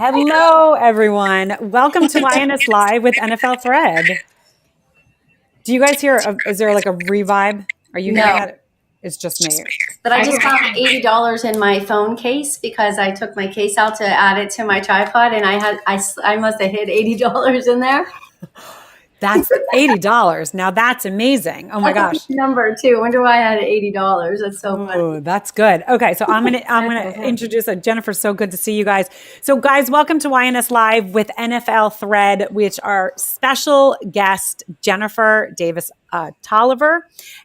Hello, everyone. Welcome to YNS Live with NFL Thread. Do you guys hear? Is there like a revibe? Are you hearing No, that? It's just me. but I just found $80 in my phone case because I took my case out to add it to my tripod, and I must have hit $80 in there. That's $80. Now that's amazing. Oh my That's a gosh. big number too. Wonder why I had $80. That's so funny. Oh, that's good. Okay, so I'm gonna introduce Jennifer. So good to see you guys. So, guys, welcome to YNS Live with NFL Thread, which our special guest Jennifer Davis Toliver,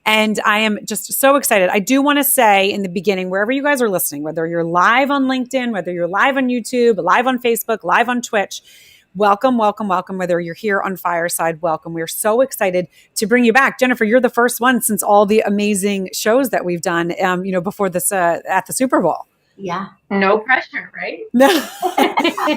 and I am just so excited. I do want to say in the beginning, wherever you guys are listening, whether you're live on LinkedIn, whether you're live on YouTube, live on Facebook, live on Twitch. Welcome, welcome, welcome. Whether you're here on Fireside, welcome. We're so excited to bring you back. Jennifer, you're the first one since all the amazing shows that we've done, before this at the Super Bowl. Yeah. No pressure, right? No,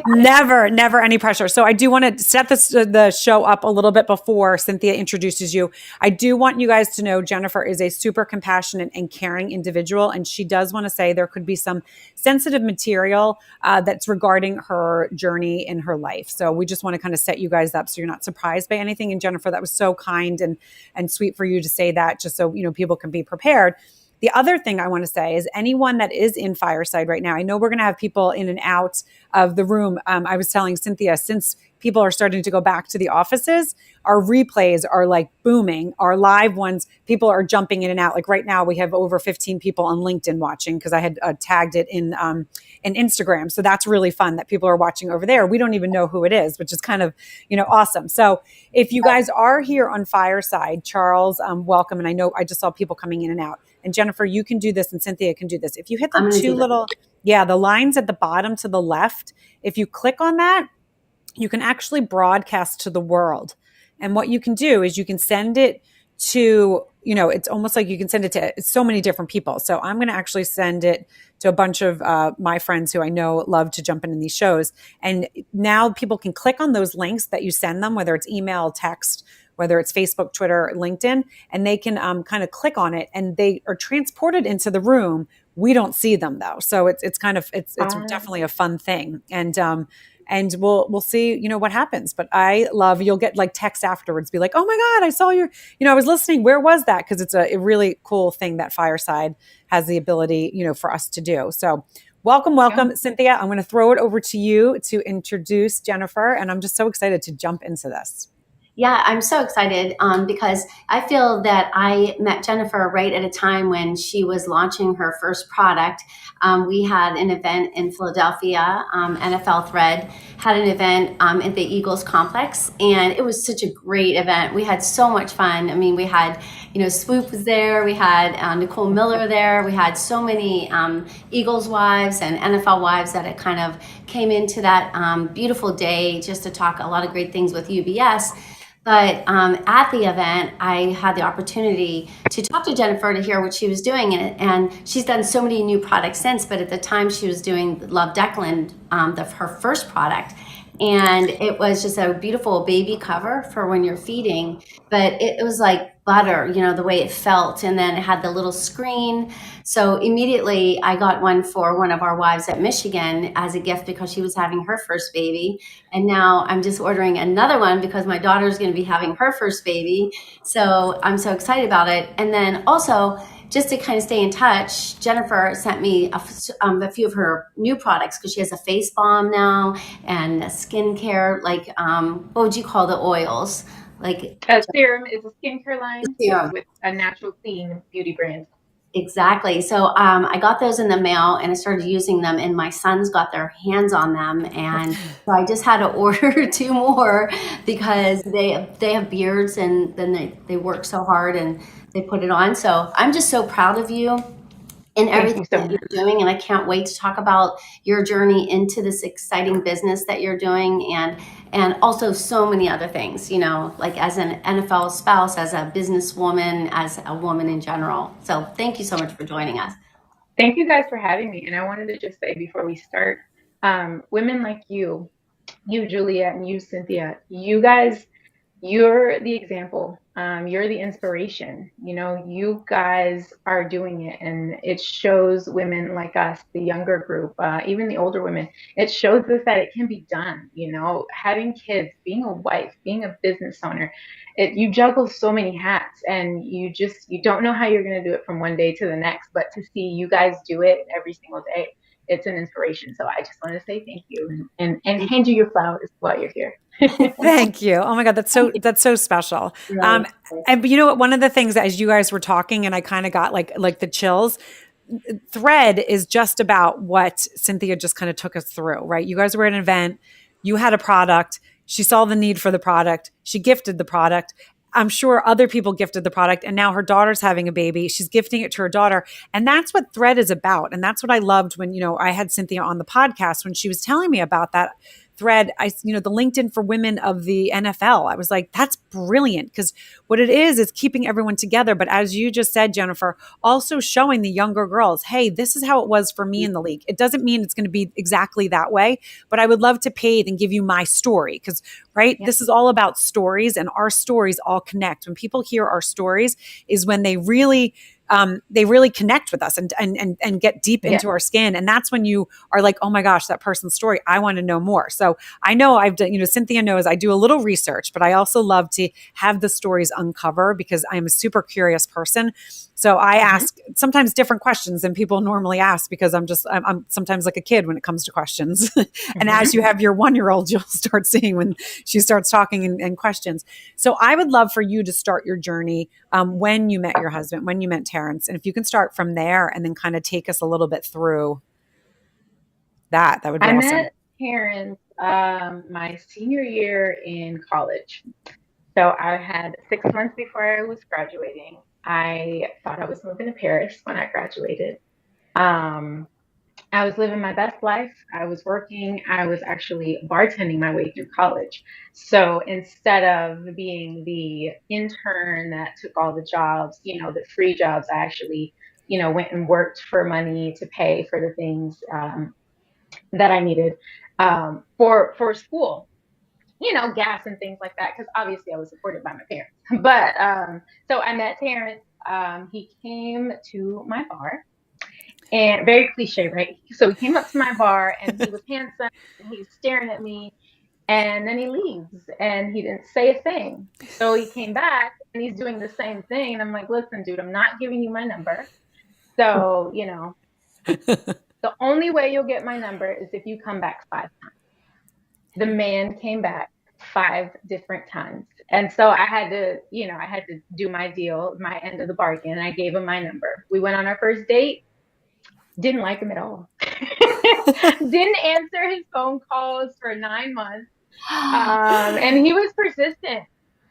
never any pressure. So I do want to set the show up a little bit before Cynthia introduces you. I do want you guys to know Jennifer is a super compassionate and caring individual, and she does want to say there could be some sensitive material that's regarding her journey in her life. So we just want to kind of set you guys up so you're not surprised by anything. And Jennifer, that was so kind and sweet for you to say that, just so people can be prepared. The other thing I want to say is anyone that is in Fireside right now, I know we're going to have people in and out of the room. I was telling Cynthia, since people are starting to go back to the offices, our replays are like booming. Our live ones, people are jumping in and out. Like right now, we have over 15 people on LinkedIn watching because I had tagged it in Instagram. So that's really fun that people are watching over there. We don't even know who it is, which is kind of, awesome. So if you guys are here on Fireside, Charles, welcome. And I know I just saw people coming in and out. And Jennifer, you can do this and Cynthia can do this. If you hit the lines at the bottom to the left, if you click on that, you can actually broadcast to the world. And what you can do is you can send it to, it's almost like you can send it to so many different people. So I'm going to actually send it to a bunch of my friends who I know love to jump in these shows. And now people can click on those links that you send them, whether it's email, text, whether it's Facebook, Twitter, LinkedIn, and they can kind of click on it and they are transported into the room. We don't see them though. So it's definitely a fun thing. And we'll see, what happens. But you'll get like text afterwards, be like, oh my God, I saw your, I was listening. Where was that? Because it's a really cool thing that Fireside has the ability, for us to do. So welcome, Cynthia. I'm going to throw it over to you to introduce Jennifer. And I'm just so excited to jump into this. Yeah, I'm so excited because I feel that I met Jennifer right at a time when she was launching her first product. We had an event in Philadelphia, NFL Thread had an event at the Eagles complex, and it was such a great event. We had so much fun. I mean, we had, Swoop was there, we had Nicole Miller there, we had so many Eagles wives and NFL wives that it kind of came into that beautiful day just to talk a lot of great things with UBS. But at the event, I had the opportunity to talk to Jennifer to hear what she was doing. And she's done so many new products since, but at the time she was doing Love Declan, her first product. And it was just a beautiful baby cover for when you're feeding, but it was like butter, the way it felt. And then it had the little screen. So immediately I got one for one of our wives at Michigan as a gift because she was having her first baby. And now I'm just ordering another one because my daughter's going to be having her first baby. So I'm so excited about it. And then also, just to kind of stay in touch, Jennifer sent me a few of her new products because she has a face balm now and a skincare, like, what would you call the oils? Like a serum is a skincare line serum with a natural clean beauty brand. Exactly. So I got those in the mail and I started using them, and my sons got their hands on them. And so I just had to order two more because they have beards, and then they work so hard and they put it on. So I'm just so proud of you and everything that you're doing. And I can't wait to talk about your journey into this exciting business that you're doing, and also so many other things, like as an NFL spouse, as a businesswoman, as a woman in general. So thank you so much for joining us. Thank you guys for having me. And I wanted to just say before we start, women like you, Julia, and you, Cynthia, you guys You're the example. You're the inspiration. You know, you guys are doing it, and it shows women like us, the younger group, even the older women. It shows us that it can be done. You know, having kids, being a wife, being a business owner, you juggle so many hats, and you don't know how you're going to do it from one day to the next. But to see you guys do it every single day, it's an inspiration. So I just want to say thank you and hand you your flowers while you're here. Thank you. Oh my God, that's so special. Really. Um, and but you know what? One of the things as you guys were talking, and I kind of got like the chills. Thread is just about what Cynthia just kind of took us through, right? You guys were at an event, you had a product, she saw the need for the product, she gifted the product. I'm sure other people gifted the product, and now her daughter's having a baby. She's gifting it to her daughter. And that's what Thread is about. And that's what I loved when, I had Cynthia on the podcast when she was telling me about that Thread. The LinkedIn for Women of the NFL. I was like, that's brilliant, because what it is keeping everyone together. But as you just said, Jennifer, also showing the younger girls, hey, this is how it was for me in the league. It doesn't mean it's going to be exactly that way, but I would love to pave and give you my story, because, right, Yeah. this is all about stories, and our stories all connect. When people hear our stories is when they really connect with us and get deep Yeah. into our skin. And that's when you are like, oh my gosh, that person's story, I want to know more. So I know I've done, Cynthia knows I do a little research, but I also love to have the stories uncover, because I'm a super curious person. So I ask sometimes different questions than people normally ask, because I'm sometimes like a kid when it comes to questions. And Mm-hmm. as you have your 1-year-old, you'll start seeing when she starts talking and questions. So I would love for you to start your journey, when you met your husband, when you met Terrence. And if you can start from there and then kind of take us a little bit through that would be I awesome. met Terrence my senior year in college. So I had 6 months before I was graduating. I thought I was moving to Paris when I graduated. Um, I was living my best life. I was working. I was actually bartending my way through college. So instead of being the intern that took all the jobs, the free jobs, I actually, went and worked for money to pay for the things that I needed for school. Gas and things like that, because obviously I was supported by my parents. But so I met Terrence. He came to my bar, and very cliche, right? So he came up to my bar, and he was handsome, and he's staring at me, and then he leaves, and he didn't say a thing. So he came back, and he's doing the same thing, and I'm like, listen, dude, I'm not giving you my number. So the only way you'll get my number is if you come back 5 times. The man came back 5 different times. And so I had to do my deal, my end of the bargain. And I gave him my number. We went on our first date, didn't like him at all. Didn't answer his phone calls for 9 months. And he was persistent.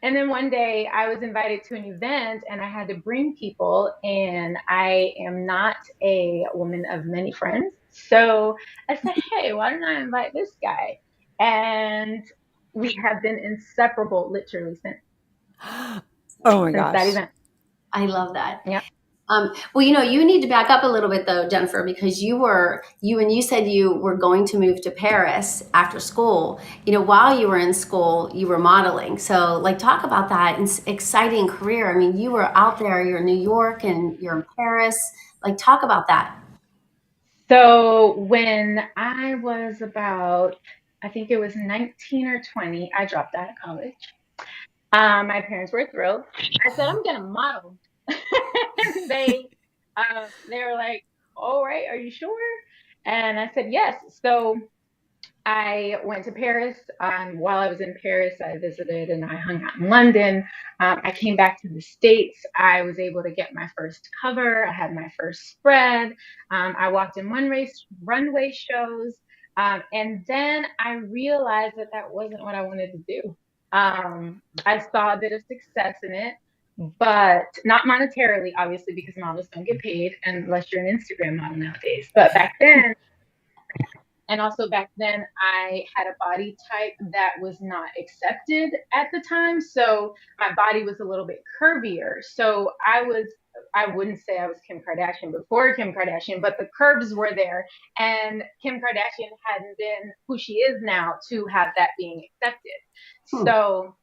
And then one day I was invited to an event and I had to bring people, and I am not a woman of many friends. So I said, hey, why don't I invite this guy? And we have been inseparable literally Oh my since that gosh. event. I love that. Yeah. Well, you need to back up a little bit though, Jennifer, because when you said you were going to move to Paris after school, while you were in school, you were modeling. So like, talk about that exciting career. I mean, you were out there, you're in New York and you're in Paris. Like, talk about that. So when I was about, I think it was 19 or 20, I dropped out of college. My parents were thrilled. I said, I'm gonna model. And they were like, all right, are you sure? And I said, yes. So I went to Paris. While I was in Paris, I visited and I hung out in London. I came back to the States. I was able to get my first cover. I had my first spread. I walked in runway shows. And then I realized that that wasn't what I wanted to do. I saw a bit of success in it, but not monetarily, obviously, because models don't get paid unless you're an Instagram model nowadays. But back then, and also back then, I had a body type that was not accepted at the time. So my body was a little bit curvier. So I wouldn't say I was Kim Kardashian before Kim Kardashian, but the curves were there. And Kim Kardashian hadn't been who she is now to have that being accepted. Hmm. So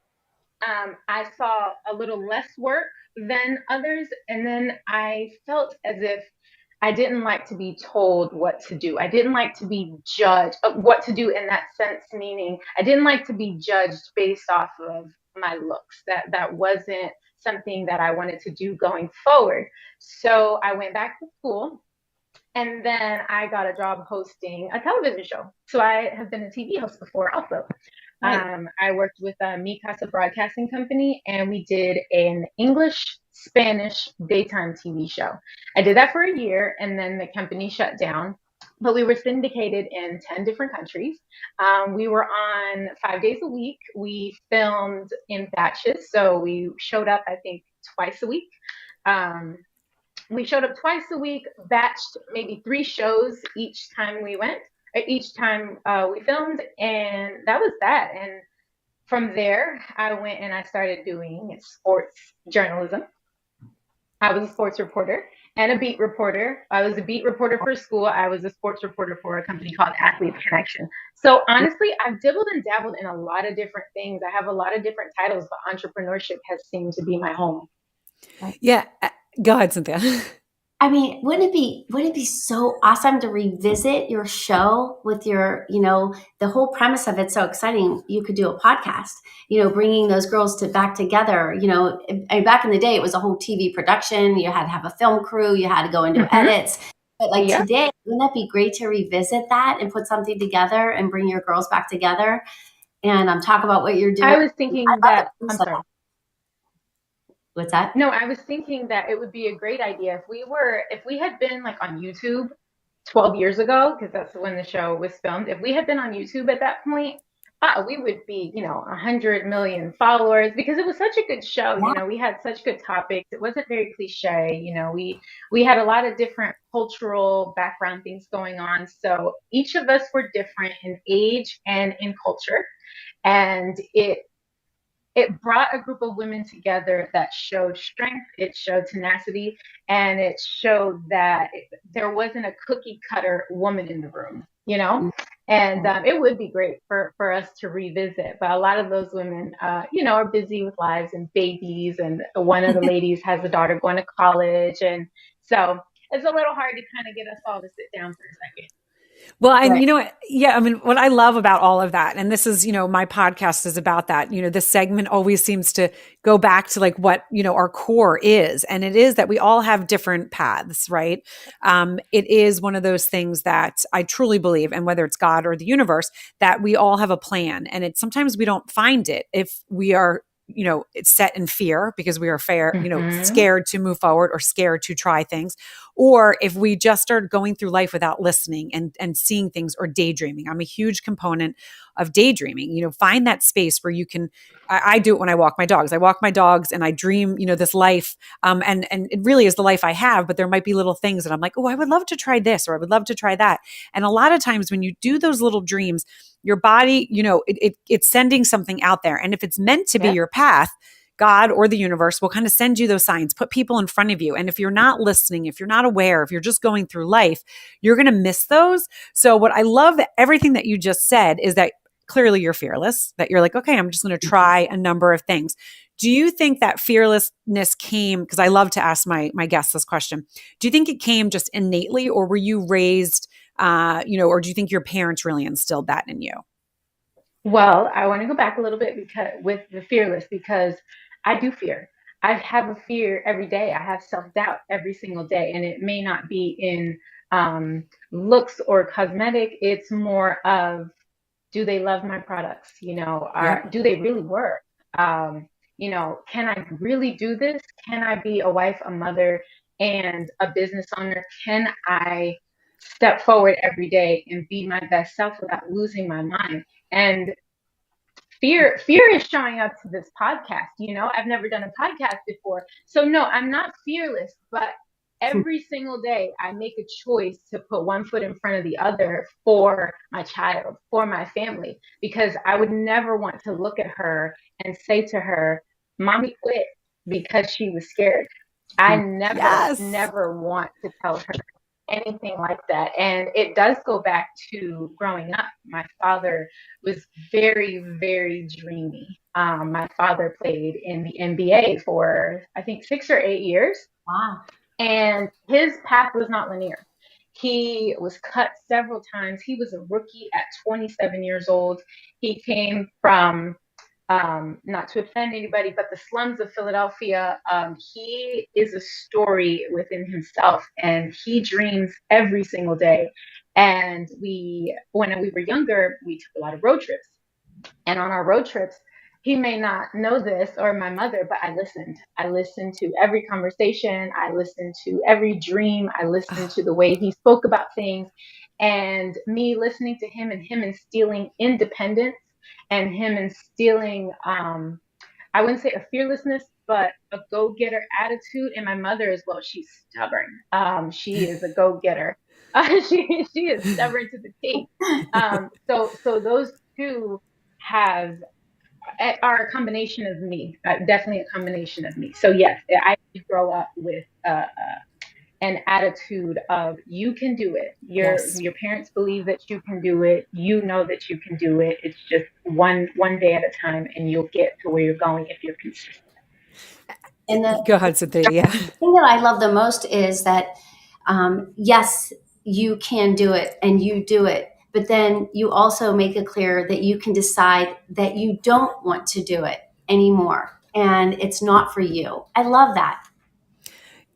I saw a little less work than others. And then I felt as if I didn't like to be told what to do. I didn't like to be judged what to do in that sense, meaning I didn't like to be judged based off of my looks. That wasn't something that I wanted to do going forward. So I went back to school and then I got a job hosting a television show. So I have been a TV host before also. Right. I worked with Mi Casa Broadcasting Company, and we did an English Spanish daytime TV show. I did that for a year, and then the company shut down. But we were syndicated in 10 different countries. We were on 5 days a week. We filmed in batches. So we showed up, I think, twice a week. Um, we showed up twice a week, batched maybe 3 shows each time we went, each time we filmed, and that was that. And from there, I went and I started doing sports journalism. I was a sports reporter and a beat reporter. I was a beat reporter for school. I was a sports reporter for a company called Athletes Connection. So honestly, I've dibbled and dabbled in a lot of different things. I have a lot of different titles, but entrepreneurship has seemed to be my home. Yeah. Go ahead, Cynthia. I mean, wouldn't it be so awesome to revisit your show with your, the whole premise of it's so exciting. You could do a podcast, bringing those girls back together. And back in the day, it was a whole TV production. You had to have a film crew. You had to go into edits. But like Yep. today, wouldn't that be great to revisit that and put something together and bring your girls back together and talk about what you're doing? I was thinking I love that, the I'm premise of sorry. that. What's that? No, I was thinking that it would be a great idea if we had been like on YouTube 12 years ago, because that's when the show was filmed. If we had been on YouTube at that point, we would be, 100 million followers because it was such a good show. Yeah. We had such good topics. It wasn't very cliche. We had a lot of different cultural background things going on. So each of us were different in age and in culture. And it brought a group of women together that showed strength, it showed tenacity, and it showed that there wasn't a cookie cutter woman in the room. And it would be great for us to revisit. But a lot of those women, are busy with lives and babies. And one of the ladies has a daughter going to college. And so it's a little hard to kind of get us all to sit down for a second. Well, and Right. you know what? Yeah, I mean, what I love about all of that, and this is, my podcast is about that. This segment always seems to go back to like what, our core is. And it is that we all have different paths, right? It is one of those things that I truly believe, and whether it's God or the universe, that we all have a plan. And it's sometimes we don't find it if we are it's set in fear because we are scared to move forward or scared to try things. Or if we just start going through life without listening and seeing things or daydreaming. I'm a huge component of daydreaming. Find that space where you can, I do it when I walk my dogs. I walk my dogs and I dream, this life. And it really is the life I have, but there might be little things that I'm like, oh, I would love to try this, or I would love to try that. And a lot of times when you do those little dreams, your body, it's sending something out there. And if it's meant to be your path, God or the universe will kind of send you those signs, put people in front of you. And if you're not listening, if you're not aware, if you're just going through life, you're going to miss those. So what I love, everything that you just said, is that clearly you're fearless, that you're like, okay, I'm just going to try a number of things. Do you think that fearlessness came, because I love to ask my guests this question, do you think it came just innately, or were you raised, or do you think your parents really instilled that in you? Well, I want to go back a little bit because with the fearless, because I do fear. I have a fear every day. I have self-doubt every single day, and it may not be in looks or cosmetic. It's more of, do they love my products? Do they really work? Can I really do this? Can I be a wife, a mother, and a business owner? Can I step forward every day and be my best self without losing my mind? And fear is showing up to this podcast. I've never done a podcast before. So no, I'm not fearless, but every single day I make a choice to put one foot in front of the other for my child, for my family, because I would never want to look at her and say to her, "Mommy quit," because she was scared. I never, Yes. never want to tell her anything like that. And it does go back to growing up. My father was very, very dreamy. My father played in the NBA for, I think, 6 or 8 years. Wow. And his path was not linear. He was cut several times. He was a rookie at 27 years old. He came from, not to offend anybody, but the slums of Philadelphia. He is a story within himself, and he dreams every single day. And when we were younger, we took a lot of road trips. And on our road trips, he may not know this, or my mother, but I listened. I listened to every conversation. I listened to every dream. I listened to the way he spoke about things. And me listening to him, and him instilling independence, and him instilling, I wouldn't say a fearlessness, but a go-getter attitude. And my mother as well. She's stubborn. She is a go-getter. She is stubborn to the teeth. So those two have are a combination of me, definitely a combination of me. So yes, I did grow up with an attitude of you can do it. Yes. Your parents believe that you can do it. You know that you can do it. It's just one day at a time, and you'll get to where you're going if you're consistent. And Go ahead, Cynthia. Yeah. the thing that I love the most is that, yes, you can do it and you do it, but then you also make it clear that you can decide that you don't want to do it anymore and it's not for you. I love that.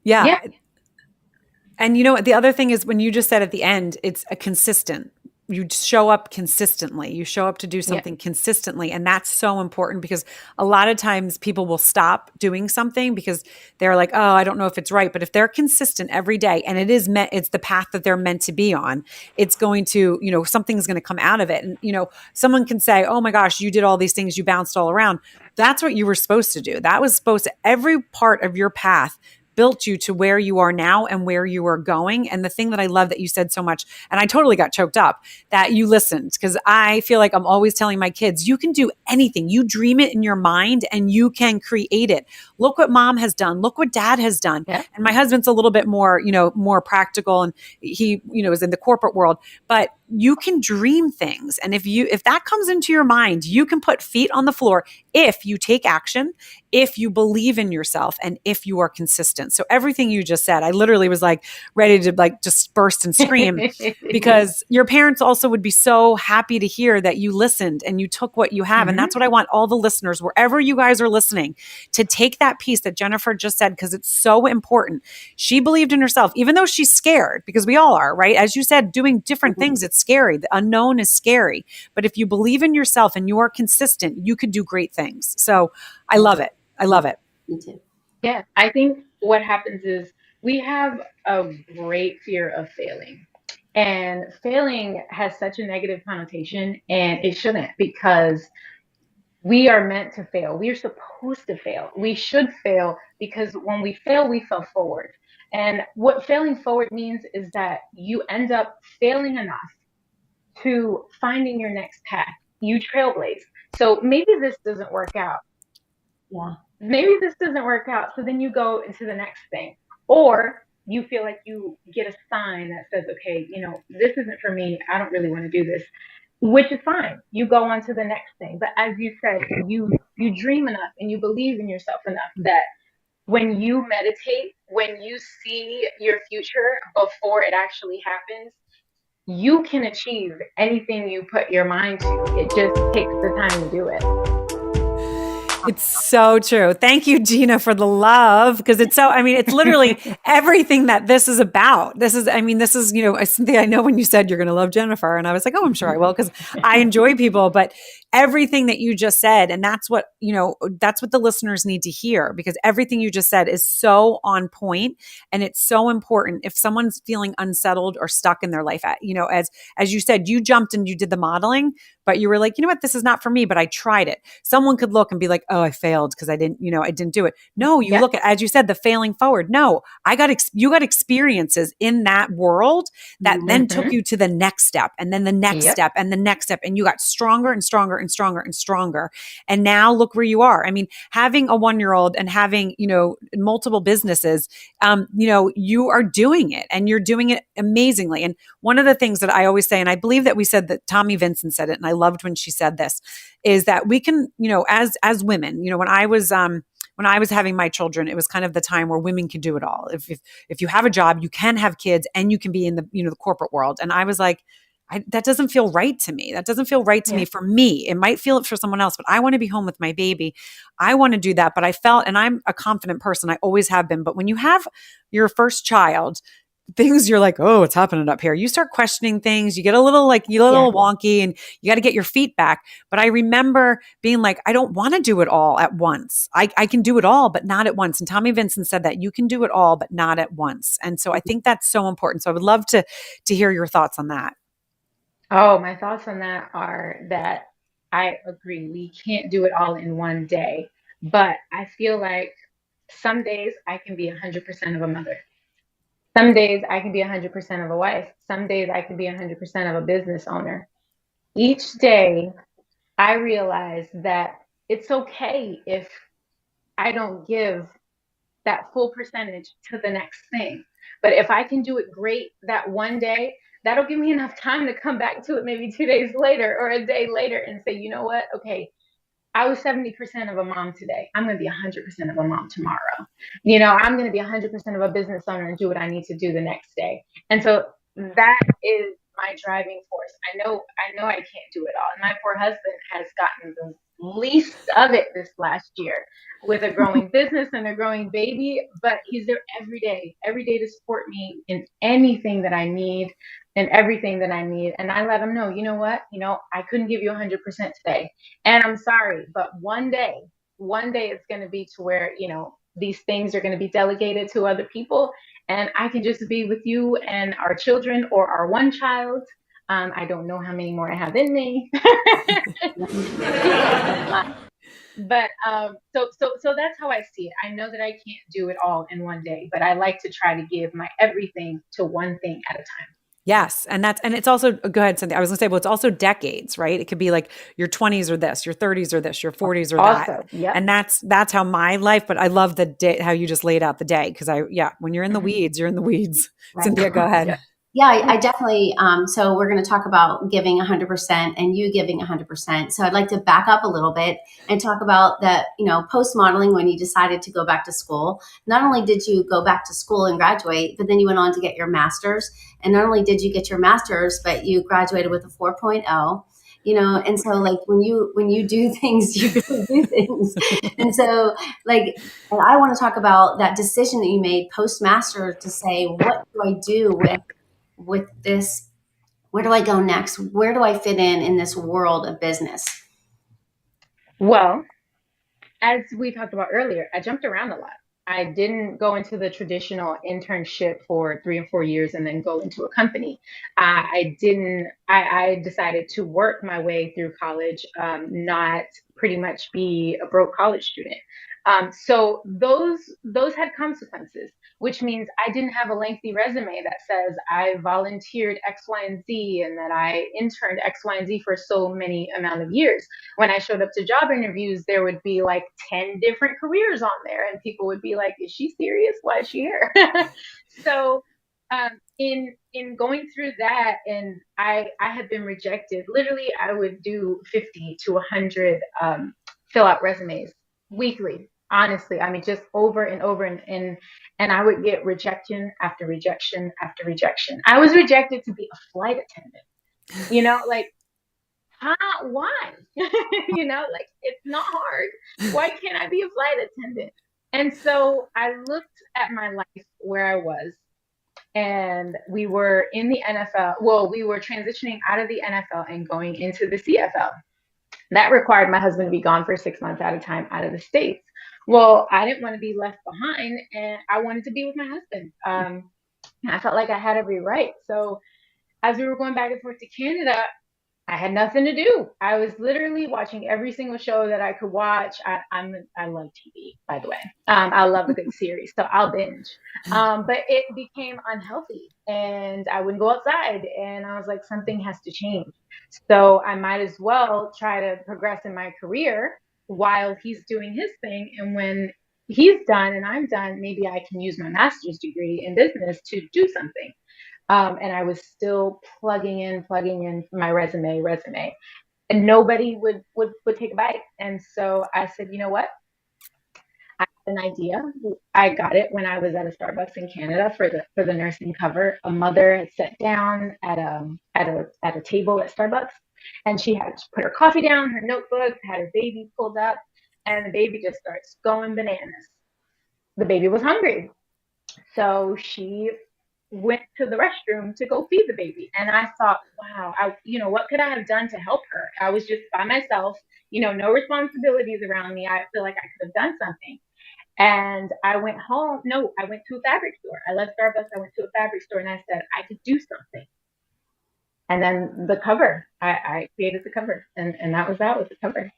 Yeah. Yeah, And you know what? The other thing is when you just said at the end, it's a consistent. You show up consistently. You show up to do yeah, something consistently. And that's so important because a lot of times people will stop doing something because they're like, oh, I don't know if it's right. But if they're consistent every day and it is meant, it's the path that they're meant to be on, it's going to, something's going to come out of it. And, someone can say, oh my gosh, you did all these things, you bounced all around. That's what you were supposed to do. That was supposed to, every part of your path built you to where you are now and where you are going. And the thing that I love that you said so much, and I totally got choked up, that you listened, because I feel like I'm always telling my kids, you can do anything. You dream it in your mind and you can create it. Look what mom has done. Look what dad has done. yeah. And my husband's a little bit more, more practical, and he, is in the corporate world, but you can dream things. And if that comes into your mind, you can put feet on the floor if you take action, if you believe in yourself, and if you are consistent. So everything you just said, I literally was like ready to like just burst and scream because your parents also would be so happy to hear that you listened and you took what you have. And Mm-hmm. that's what I want all the listeners, wherever you guys are listening, to take that piece that Jennifer just said, because it's so important. She believed in herself, even though she's scared, because we all are, right? As you said, doing different things, it's scary. The unknown is scary. But if you believe in yourself and you are consistent, you could do great things. So I love it. I love it. Me too. Yeah, I think what happens is we have a great fear of failing. And failing has such a negative connotation, and it shouldn't, because we are meant to fail. We are supposed to fail. We should fail because when we fail, we fell forward. And what failing forward means is that you end up failing enough to finding your next path. You trailblaze. So maybe this doesn't work out. Yeah. Maybe this doesn't work out. So then you go into the next thing. Or you feel like you get a sign that says, okay, this isn't for me. I don't really want to do this, which is fine. You go on to the next thing. But as you said, you dream enough and you believe in yourself enough that when you meditate, when you see your future before it actually happens, you can achieve anything you put your mind to. It just takes the time to do it. It's so true. Thank you, Gina, for the love, because it's it's literally everything that this is about. This is, Cynthia, I know when you said you're going to love Jennifer, and I was like, oh, I'm sure I will, because I enjoy people, but everything that you just said, and that's what the listeners need to hear, because everything you just said is so on point, and it's so important. If someone's feeling unsettled or stuck in their life, as you said, you jumped and you did the modeling, but you were like, you know what, this is not for me, but I tried it. Someone could look and be like, oh, I failed because I didn't do it. No, you Yep. look at, as you said, the failing forward. No, you got experiences in that world that then took Mm-hmm. you to the next step, and then the next Yep. step, and the next step, and you got stronger and stronger and stronger and stronger. And now look where you are. I mean, having a 1 year old and having, multiple businesses, you are doing it, and you're doing it amazingly. And one of the things that I always say, and I believe that we said that Tommy Vincent said it, and I loved when she said this, is that we can, as women, when I was having my children, it was kind of the time where women can do it all. If you have a job, you can have kids and you can be in the, the corporate world. And I was like, that doesn't feel right to me. That doesn't feel right to me. For me, it might feel it for someone else, but I want to be home with my baby. I want to do that. But I felt, and I'm a confident person, I always have been. But when you have your first child, things you're like, oh, what's happening up here? You start questioning things. You get a little wonky, and you got to get your feet back. But I remember being like, I don't want to do it all at once. I can do it all, but not at once. And Tommy Vincent said that you can do it all, but not at once. And so I think that's so important. So I would love to hear your thoughts on that. Oh, my thoughts on that are that I agree. We can't do it all in one day, but I feel like some days I can be 100% of a mother. Some days I can be 100% of a wife. Some days I can be 100% of a business owner. Each day I realize that it's okay if I don't give that full percentage to the next thing. But if I can do it great that one day, that'll give me enough time to come back to it maybe 2 days later or a day later and say, you know what? Okay, I was 70% of a mom today. I'm going to be 100% of a mom tomorrow. I'm going to be 100% of a business owner and do what I need to do the next day. And so that is my driving force. I know I can't do it all. And my poor husband has gotten the least of it this last year with a growing business and a growing baby, but he's there every day to support me in anything that I need and everything that I need. And I let him know, you know what? I couldn't give you 100% today. And I'm sorry, but one day it's going to be to where, these things are going to be delegated to other people. And I can just be with you and our children or our one child. I don't know how many more I have in me. But so that's how I see it. I know that I can't do it all in one day, but I like to try to give my everything to one thing at a time. Yes. And it's also, go ahead, Cynthia. I was gonna say, well, it's also decades, right? It could be like your 20s or this, your 30s or this, your 40s or that. Also, yep. And that's how my life, but I love the day, how you just laid out the day. Cause when you're in the weeds, you're in the weeds. Right. Cynthia, go ahead. Yeah. Yeah, I definitely. So we're going to talk about giving 100% and you giving 100%. So I'd like to back up a little bit and talk about that, post modeling when you decided to go back to school. Not only did you go back to school and graduate, but then you went on to get your master's. And not only did you get your master's, but you graduated with a 4.0. And so like when you do things, you really do things. And so like, and I want to talk about that decision that you made post master to say, what do I do with this? Where do I go next? Where do I fit in this world of business? Well, as we talked about earlier, I jumped around a lot. I didn't go into the traditional internship for 3 and 4 years and then go into a company. I didn't. I decided to work my way through college, not pretty much be a broke college student. So those had consequences, which means I didn't have a lengthy resume that says I volunteered X, Y, and Z, and that I interned X, Y, and Z for so many amount of years. When I showed up to job interviews, there would be like 10 different careers on there, and people would be like, "Is she serious? Why is she here?" So in going through that, and I had been rejected. Literally, I would do 50 to 100 fill out resumes weekly. Honestly, I mean, just over and over, and I would get rejection after rejection after rejection. I was rejected to be a flight attendant. Like, why? Like, it's not hard. Why can't I be a flight attendant? And so I looked at my life where I was, and we were in the NFL. Well, we were transitioning out of the NFL and going into the CFL. That required my husband to be gone for 6 months at a time out of the States. Well, I didn't want to be left behind, and I wanted to be with my husband. I felt like I had every right. So as we were going back and forth to Canada, I had nothing to do. I was literally watching every single show that I could watch. I love TV, by the way. I love a good series, so I'll binge. But it became unhealthy, and I wouldn't go outside. And I was like, something has to change. So I might as well try to progress in my career while he's doing his thing. And when he's done and I'm done, maybe I can use my master's degree in business to do something. And I was still plugging in my resume, and nobody would take a bite. And so I said, you know what? I have an idea. I got it when I was at a Starbucks in Canada for the nursing cover. A mother had sat down at a table at Starbucks, and she had put her coffee down, her notebook, had her baby pulled up, and the baby just starts going bananas. The baby was hungry. So she went to the restroom to go feed the baby. And I thought, wow, what could I have done to help her? I was just by myself, no responsibilities around me. I feel like I could have done something. And I went home. No, I went to a fabric store. I left Starbucks. I went to a fabric store and I said, I could do something. And then the cover, I created the cover, and that was that with the cover.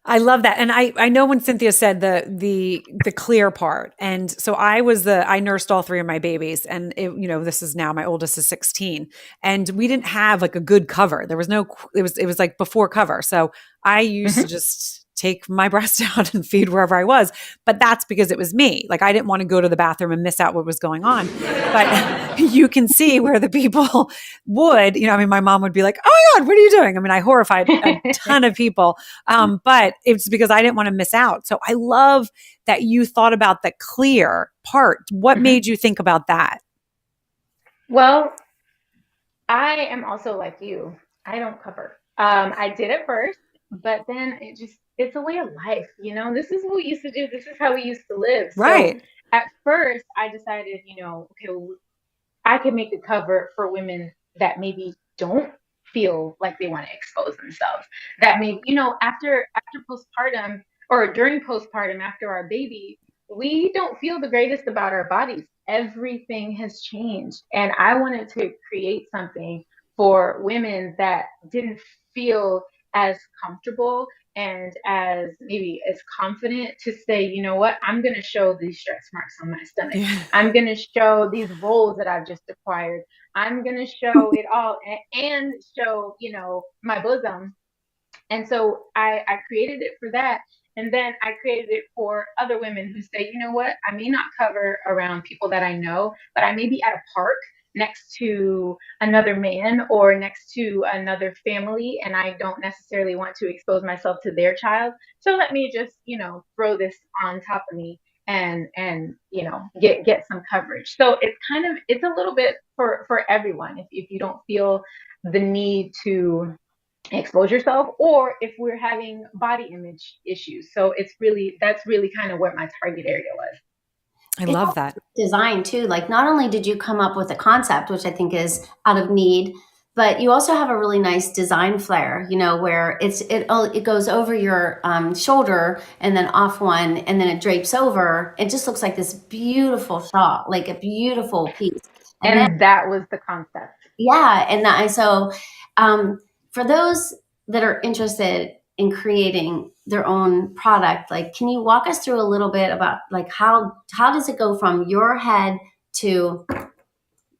I love that. And I know when Cynthia said the clear part. And so I nursed all three of my babies, and this is now, my oldest is 16, and we didn't have like a good cover. There was no, it was like before cover. So I used to just take my breast out and feed wherever I was. But that's because it was me. Like, I didn't want to go to the bathroom and miss out what was going on. But you can see where the people would, my mom would be like, oh my God, what are you doing? I mean, I horrified a ton of people. But it's because I didn't want to miss out. So I love that you thought about the clear part. What made you think about that? Well, I am also like you. I don't cover. I did at first, but then it's a way of life. This is what we used to do. This is how we used to live. So Right. at first, I decided, okay, well, I could make a cover for women that maybe don't feel like they want to expose themselves. That maybe, after postpartum or during postpartum after our baby, we don't feel the greatest about our bodies. Everything has changed. And I wanted to create something for women that didn't feel as comfortable and as maybe as confident to say, you know what, I'm going to show these stretch marks on my stomach. Yeah. I'm going to show these rolls that I've just acquired. I'm going to show it all and show, my bosom. And so I created it for that. And then I created it for other women who say, you know what, I may not cover around people that I know, but I may be at a park next to another man or next to another family, and I don't necessarily want to expose myself to their child. So let me just, throw this on top of me and get some coverage. So it's a little bit for everyone. If you don't feel the need to expose yourself, or if we're having body image issues. So that's really kind of where my target area was. I It's love also that. design too. Like, not only did you come up with a concept, which I think is out of need, but you also have a really nice design flair. Where it goes over your shoulder and then off one, and then it drapes over. It just looks like this beautiful shot, like a beautiful piece. And then And that was the concept. yeah, and so for those that are interested in creating their own product, like, can you walk us through a little bit about like how does it go from your head to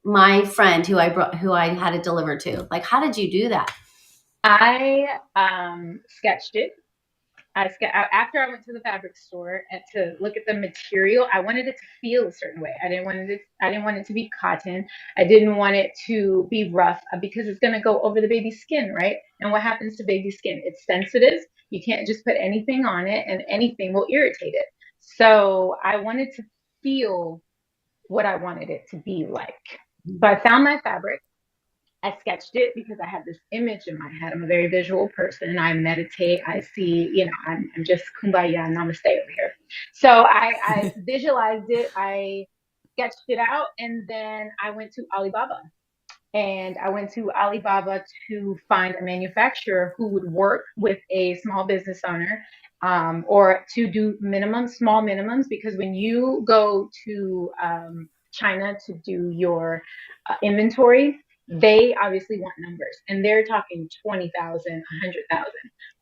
my friend who I had to deliver to? Like, how did you do that? I sketched it. After I went to the fabric store and to look at the material, I wanted it to feel a certain way. I didn't want it to be cotton. I didn't want it to be rough because it's going to go over the baby's skin, right? And what happens to baby skin? It's sensitive. You can't just put anything on it, and anything will irritate it. So I wanted to feel what I wanted it to be like. So I found my fabric. I sketched it because I had this image in my head. I'm a very visual person. I meditate. I see, I'm just kumbaya, namaste over here. So I visualized it. I sketched it out, and then I went to Alibaba. And I went to Alibaba to find a manufacturer who would work with a small business owner, or to do small minimums, because when you go to China to do your inventory, they obviously want numbers, and they're talking 20,000, 100,000.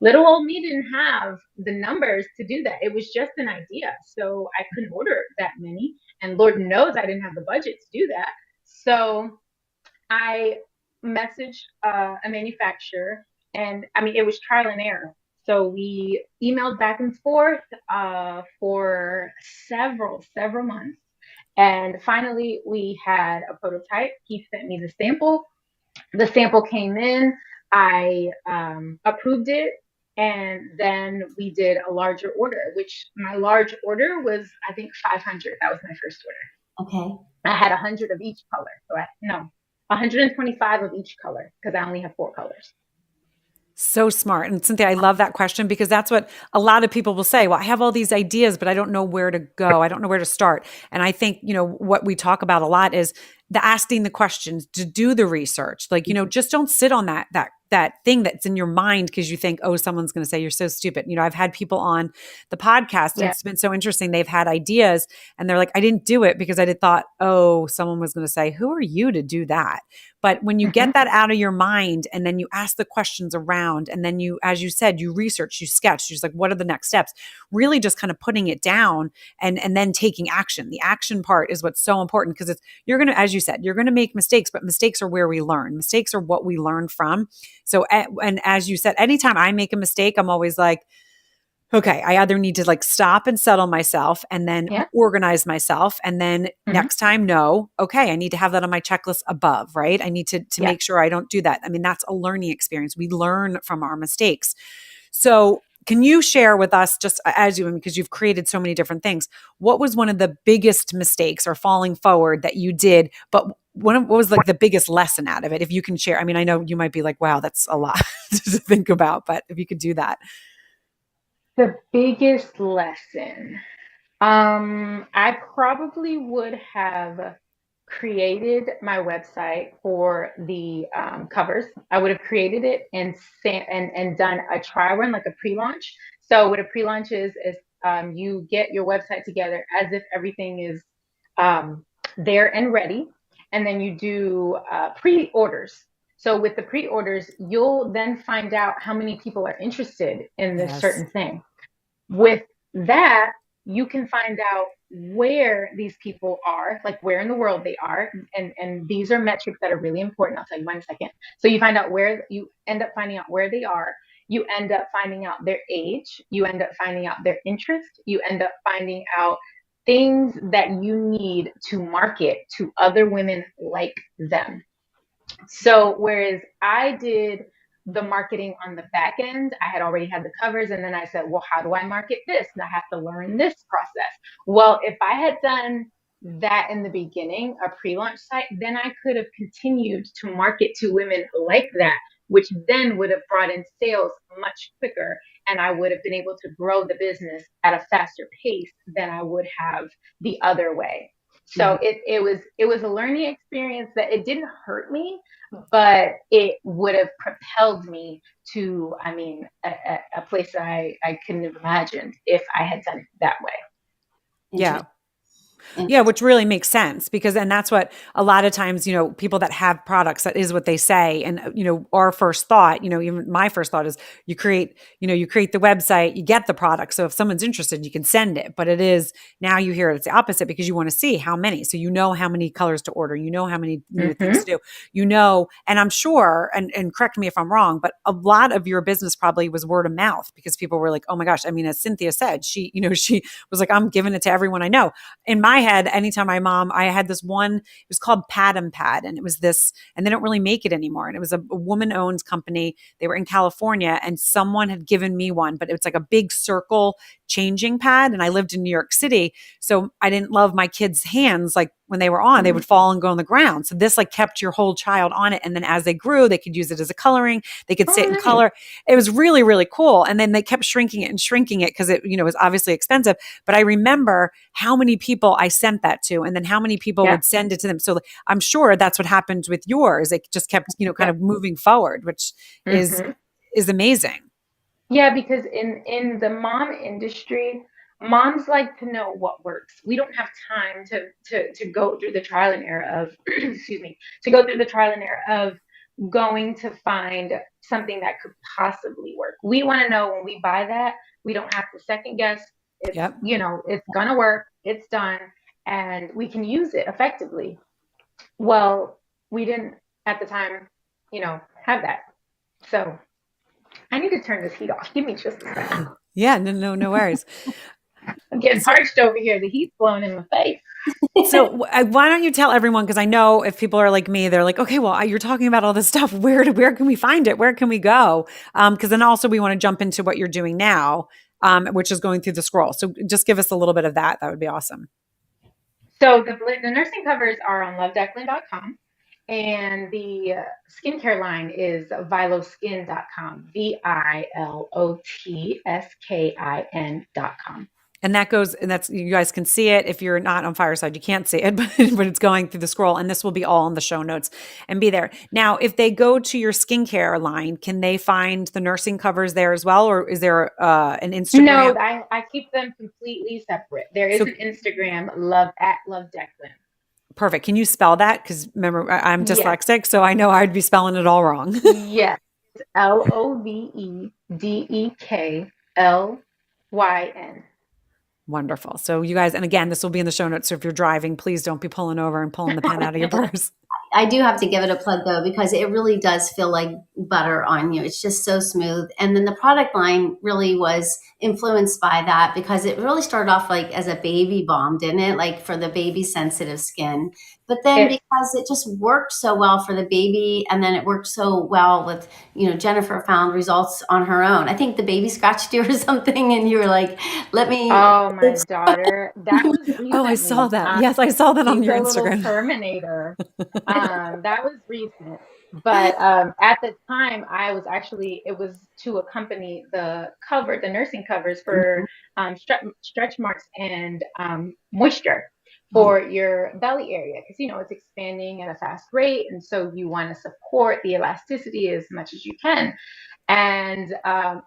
Little old me didn't have the numbers to do that. It was just an idea. So I couldn't order that many. And Lord knows I didn't have the budget to do that. So I messaged a manufacturer, and I mean, it was trial and error. So we emailed back and forth for several months. And finally, we had a prototype. He sent me the sample. The sample came in. I approved it. And then we did a larger order, which my large order was, I think, 500. That was my first order. Okay. I had 100 of each color. So no, 125 of each color because I only have 4 colors. So smart. And Cynthia, I love that question because that's what a lot of people will say. Well, I have all these ideas, but I don't know where to go. I don't know where to start. And I think, what we talk about a lot is the asking the questions, to do the research. Like, just don't sit on that thing that's in your mind because you think, oh, someone's going to say you're so stupid. I've had people on the podcast and it's been so interesting. They've had ideas and they're like, I didn't do it because I thought, oh, someone was going to say, who are you to do that? But when you get that out of your mind and then you ask the questions around and then you, as you said, you research, you sketch, you're just like, what are the next steps? Really just kind of putting it down and then taking action. The action part is what's so important because you're going to, as you said, you're going to make mistakes, but mistakes are where we learn. Mistakes are what we learn from. So, and as you said, anytime I make a mistake, I'm always like, okay, I either need to like stop and settle myself and then organize myself. And then next time, no, okay, I need to have that on my checklist above, right? I need to make sure I don't do that. I mean, that's a learning experience. We learn from our mistakes. So can you share with us, just as you, because you've created so many different things, what was one of the biggest mistakes or falling forward that you did, but what was like the biggest lesson out of it? If you can share, I mean, I know you might be like, wow, that's a lot to think about, but if you could do that. The biggest lesson. I probably would have created my website for the covers. I would have created it and done a trial run, like a pre-launch. So what a pre-launch is you get your website together as if everything is there and ready, and then you do pre-orders. So with the pre-orders, you'll then find out how many people are interested in this certain thing. With that, you can find out where these people are, like where in the world they are. And these are metrics that are really important. I'll tell you in a second. So you end up finding out where they are. You end up finding out their age. You end up finding out their interest. You end up finding out things that you need to market to other women like them. So whereas I did the marketing on the back end, I had already had the covers, and then I said, well, how do I market this? And I have to learn this process. Well, if I had done that in the beginning, a pre-launch site, then I could have continued to market to women like that, which then would have brought in sales much quicker, and I would have been able to grow the business at a faster pace than I would have the other way. So it was a learning experience that it didn't hurt me, but it would have propelled me to, I mean, a place I couldn't have imagined if I had done it that way. Yeah. Yeah, which really makes sense because, and that's what a lot of times, people that have products, that is what they say. And, our first thought, even my first thought is you create the website, you get the product. So if someone's interested, you can send it, but it is now you hear it's the opposite because you want to see how many, so how many colors to order, how many things to do, and I'm sure, and correct me if I'm wrong, but a lot of your business probably was word of mouth because people were like, oh my gosh. I mean, as Cynthia said, she was like, I'm giving it to everyone I know. In my head, anytime I had this one, it was called Pad and Pad. And it was this, and they don't really make it anymore. And it was a woman owned company. They were in California and someone had given me one, but it was like a big circle changing pad. And I lived in New York City. So I didn't love my kids' hands. Like when they were on, they would fall and go on the ground. So this like kept your whole child on it. And then as they grew, they could use it as a coloring. They could sit in color. It was really, really cool. And then they kept shrinking it because it, was obviously expensive. But I remember how many people I sent that to and then how many people would send it to them. So I'm sure that's what happened with yours. It just kept, kind of moving forward, which is amazing. Yeah, because in the mom industry, moms like to know what works. We don't have time to go through the trial and error of excuse me, to go through the trial and error of going to find something that could possibly work. We want to know when we buy that, we don't have to second guess. It's, Yep. it's gonna work, it's done, and we can use it effectively. Well, we didn't at the time, have that. So I need to turn this heat off. Give me just a second. Yeah, no worries. I'm getting parched over here. The heat's blowing in my face. So why don't you tell everyone? Because I know if people are like me, they're like, okay, well, you're talking about all this stuff. Where can we find it? Where can we go? Because then also we want to jump into what you're doing now, which is going through the scroll. So just give us a little bit of that. That would be awesome. So the nursing covers are on lovedeclan.com. And the skincare line is viloskin.com, VILOTSKIN.com. And that goes, and that's, you guys can see it. If you're not on Fireside, you can't see it, but it's going through the scroll, and this will be all in the show notes and be there. Now, if they go to your skincare line, can they find the nursing covers there as well? Or is there an Instagram? No, I keep them completely separate. There is an Instagram, love Declan. Perfect. Can you spell that? Because remember, I'm dyslexic, so I know I'd be spelling it all wrong. Yes. LOVEDEKLYN. Wonderful. So you guys, and again, this will be in the show notes. So if you're driving, please don't be pulling over and pulling the pen out of your purse. I do have to give it a plug though, because it really does feel like butter on you. It's just so smooth. And then the product line really was influenced by that, because it really started off like as a baby balm, didn't it? Like for the baby sensitive skin. But then because it just worked so well for the baby, and then it worked so well with, Jennifer found results on her own. I think the baby scratched you or something, and you were like, let me. Oh, my daughter. That was recently. Oh, I saw that. Yes, I saw that on your Instagram. Terminator. That was recent. But at the time, it was to accompany the nursing covers for stretch marks and moisture for your belly area, because it's expanding at a fast rate, and so you want to support the elasticity as much as you can. And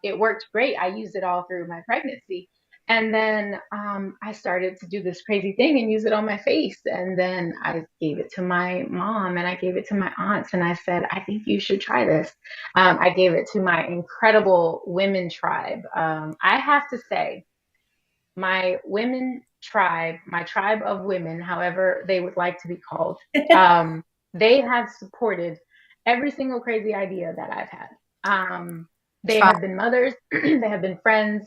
it worked great. I used it all through my pregnancy. And then I started to do this crazy thing and use it on my face. And then I gave it to my mom, and I gave it to my aunts, and I said, I think you should try this. I gave it to my incredible women tribe. I have to say, my women tribe, my tribe of women, however they would like to be called, they have supported every single crazy idea that I've had. They have been mothers, they have been friends.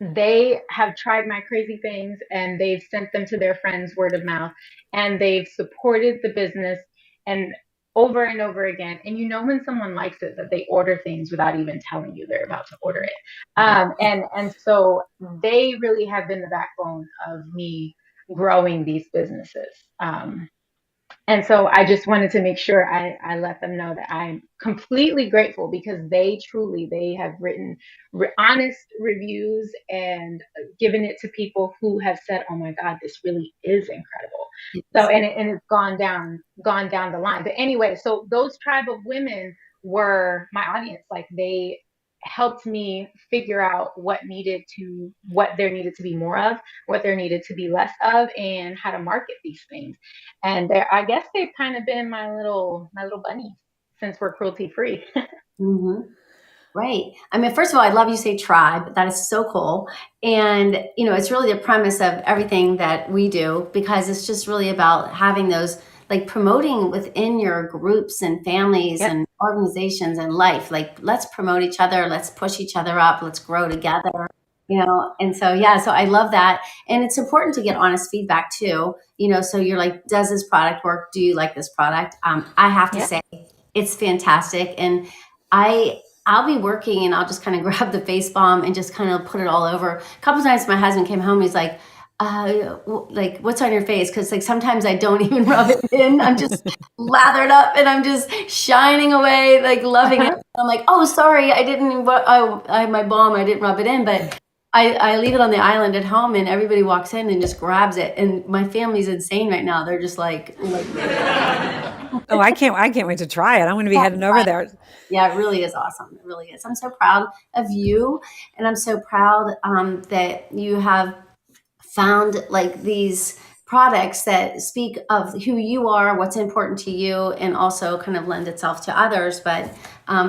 They have tried my crazy things, and they've sent them to their friends word of mouth, and they've supported the business and over and over again. And when someone likes it, that they order things without even telling you they're about to order it. And so they really have been the backbone of me growing these businesses. And so I just wanted to make sure I let them know that I'm completely grateful, because they have written honest reviews and given it to people who have said, oh my God, this really is incredible. So, and it's gone down the line. But anyway, so those tribe of women were my audience. Like, they helped me figure out what there needed to be more of, what there needed to be less of, and how to market these things. And I guess they've kind of been my little bunny since we're cruelty free. Mm-hmm. Right. I mean, first of all, I love you say tribe. That is so cool. And, it's really the premise of everything that we do, because it's just really about having those, like, promoting within your groups and families and organizations and life. Like, let's promote each other. Let's push each other up. Let's grow together. And so, so I love that. And it's important to get honest feedback too, so you're like, does this product work? Do you like this product? I have to say it's fantastic. And I'll be working, and I'll just kind of grab the face balm and just kind of put it all over. A couple of times my husband came home, he's like, what's on your face? Because like sometimes I don't even rub it in. I'm just lathered up and I'm just shining away, like loving it. I'm like, oh, sorry, I didn't. My balm, I didn't rub it in. But I leave it on the island at home, and everybody walks in and just grabs it. And my family's insane right now. They're just like Oh, I can't wait to try it. I'm going to be heading over there. yeah, it really is awesome. It really is. I'm so proud of you, and I'm so proud that you have found like these products that speak of who you are, what's important to you, and also kind of lend itself to others. But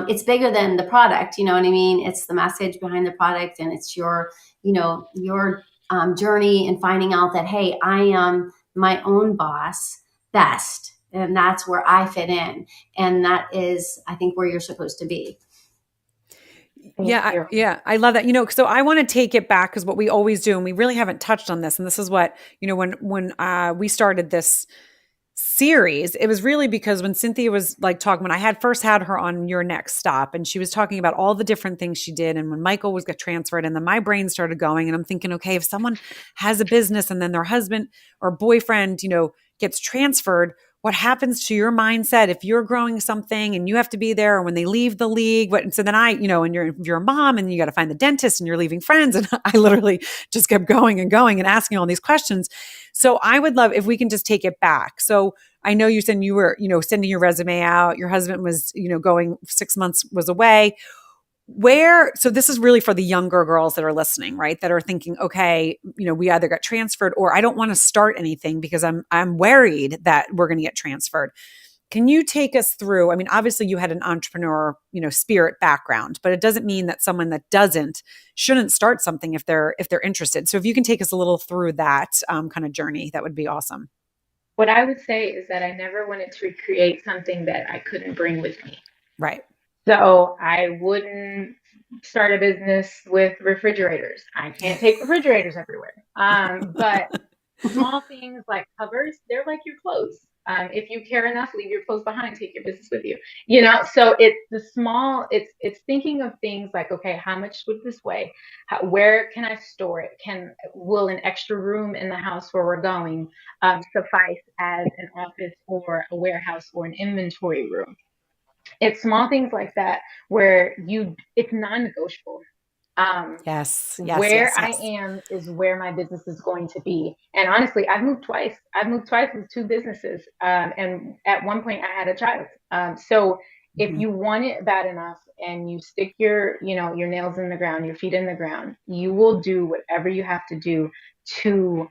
it's bigger than the product. You know what I mean? It's the message behind the product, and it's your, your journey and finding out that, hey, I am my own boss best. And that's where I fit in. And that is, I think, where you're supposed to be. Thank you. Yeah, I love that. So I want to take it back because what we always do, and we really haven't touched on this, and this is what, when we started this series, it was really because when Cynthia was like talking, when I had first had her on Your Next Stop, and she was talking about all the different things she did, and when Michael was got transferred, and then my brain started going, and I'm thinking, okay, if someone has a business and then their husband or boyfriend, gets transferred, what happens to your mindset if you're growing something and you have to be there, or when they leave the league? And so then and you're a mom and you got to find the dentist and you're leaving friends. And I literally just kept going and going and asking all these questions. So I would love if we can just take it back. So I know you said you were, sending your resume out. Your husband was, going 6 months was away. So this is really for the younger girls that are listening, right? That are thinking, okay, we either got transferred or I don't want to start anything because I'm worried that we're going to get transferred. Can you take us through? I mean, obviously you had an entrepreneur, spirit background, but it doesn't mean that someone that doesn't shouldn't start something if they're interested. So if you can take us a little through that kind of journey, that would be awesome. What I would say is that I never wanted to recreate something that I couldn't bring with me. Right. So I wouldn't start a business with refrigerators. I can't take refrigerators everywhere. But small things like covers, they're like your clothes. If you care enough, leave your clothes behind, take your business with you. So it's the small, it's thinking of things like, okay, how much would this weigh? Where can I store it? Will an extra room in the house where we're going suffice as an office or a warehouse or an inventory room? It's small things like that where it's non-negotiable. Yes, yes, Where yes, I yes. am is where my business is going to be. And honestly, I've moved twice. I've moved twice with two businesses. And at one point I had a child. So if Mhm. you want it bad enough and you stick your nails in the ground, your feet in the ground, you will do whatever you have to do to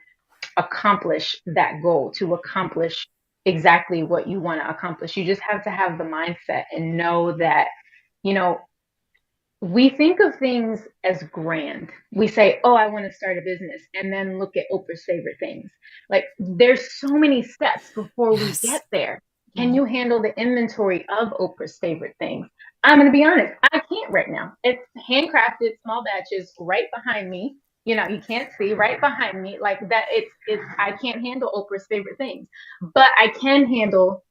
accomplish that goal, to accomplish exactly what you want to accomplish. You just have to have the mindset and know that, you know, we think of things as grand. We say, "Oh, I want to start a business," and then look at Oprah's favorite things. Like, there's so many steps before we Yes. get there. Can you handle the inventory of Oprah's favorite things? I'm going to be honest, I can't right now. It's handcrafted, small batches right behind me. You can't see right behind me like that. It's I can't handle Oprah's favorite things, but I can handle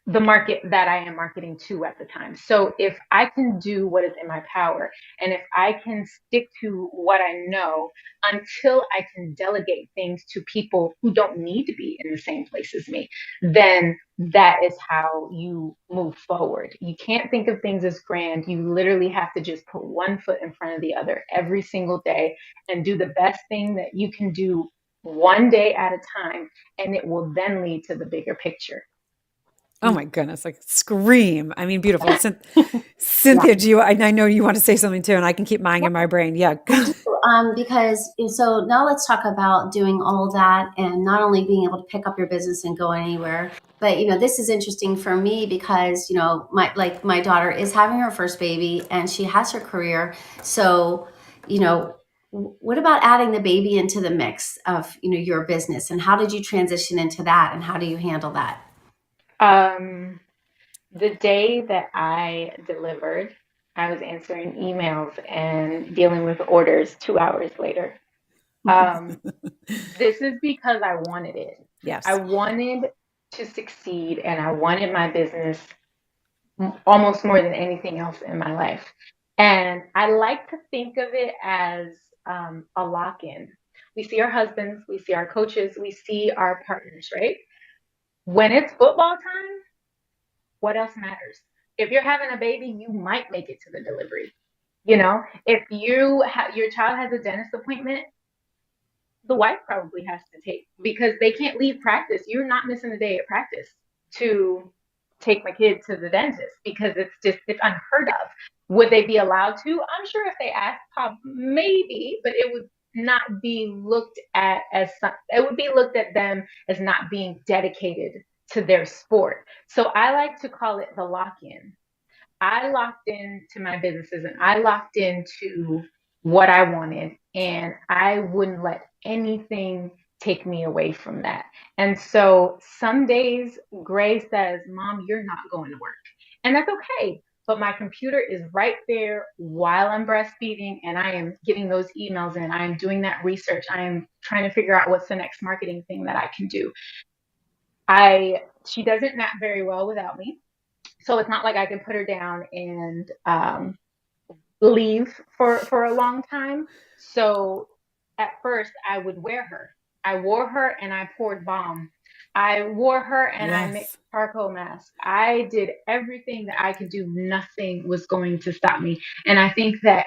the market that I am marketing to at the time. So if I can do what is in my power and if I can stick to what I know until I can delegate things to people who don't need to be in the same place as me, then that is how you move forward. You can't think of things as grand. You literally have to just put one foot in front of the other every single day and do the best thing that you can do one day at a time. And it will then lead to the bigger picture. Oh my goodness, like scream. I mean, beautiful. Yeah. Cynthia, I know you want to say something too, and I can keep mine in my brain. Yeah. I do, because so now let's talk about doing all that and not only being able to pick up your business and go anywhere, but this is interesting for me because my daughter is having her first baby and she has her career. So what about adding the baby into the mix of your business, and how did you transition into that, and how do you handle that? Um, the day that I delivered, I was answering emails and dealing with orders 2 hours later. Um, this is because I wanted it. I Yes. wanted to succeed and I wanted my business almost more than anything else in my life. And I like to think of it as a lock in. We see our husbands, we see our coaches, we see our partners, right? When it's football time, what else matters? If you're having a baby, you might make it to the delivery. You know, if your child has a dentist appointment, the wife probably has to take, because they can't leave practice. You're not missing a day at practice to take my kid to the dentist, because it's unheard of. Would they be allowed to? I'm sure if they asked, maybe, but it would not be looked at as it would be looked at them as not being dedicated to their sport. So I like to call it the lock-in. I locked into my businesses and I locked into what I wanted, and I wouldn't let anything take me away from that. And so some days Gray says, Mom, you're not going to work. And that's okay. But my computer is right there while I'm breastfeeding, and I am getting those emails in. I am doing that research. I am trying to figure out what's the next marketing thing that I can do. She doesn't nap very well without me. So it's not like I can put her down and leave for a long time. So at first, I would wear her. I wore her and I poured balm. I wore her and I mixed Yes. charcoal mask. I did everything that I could do. Nothing was going to stop me. And I think that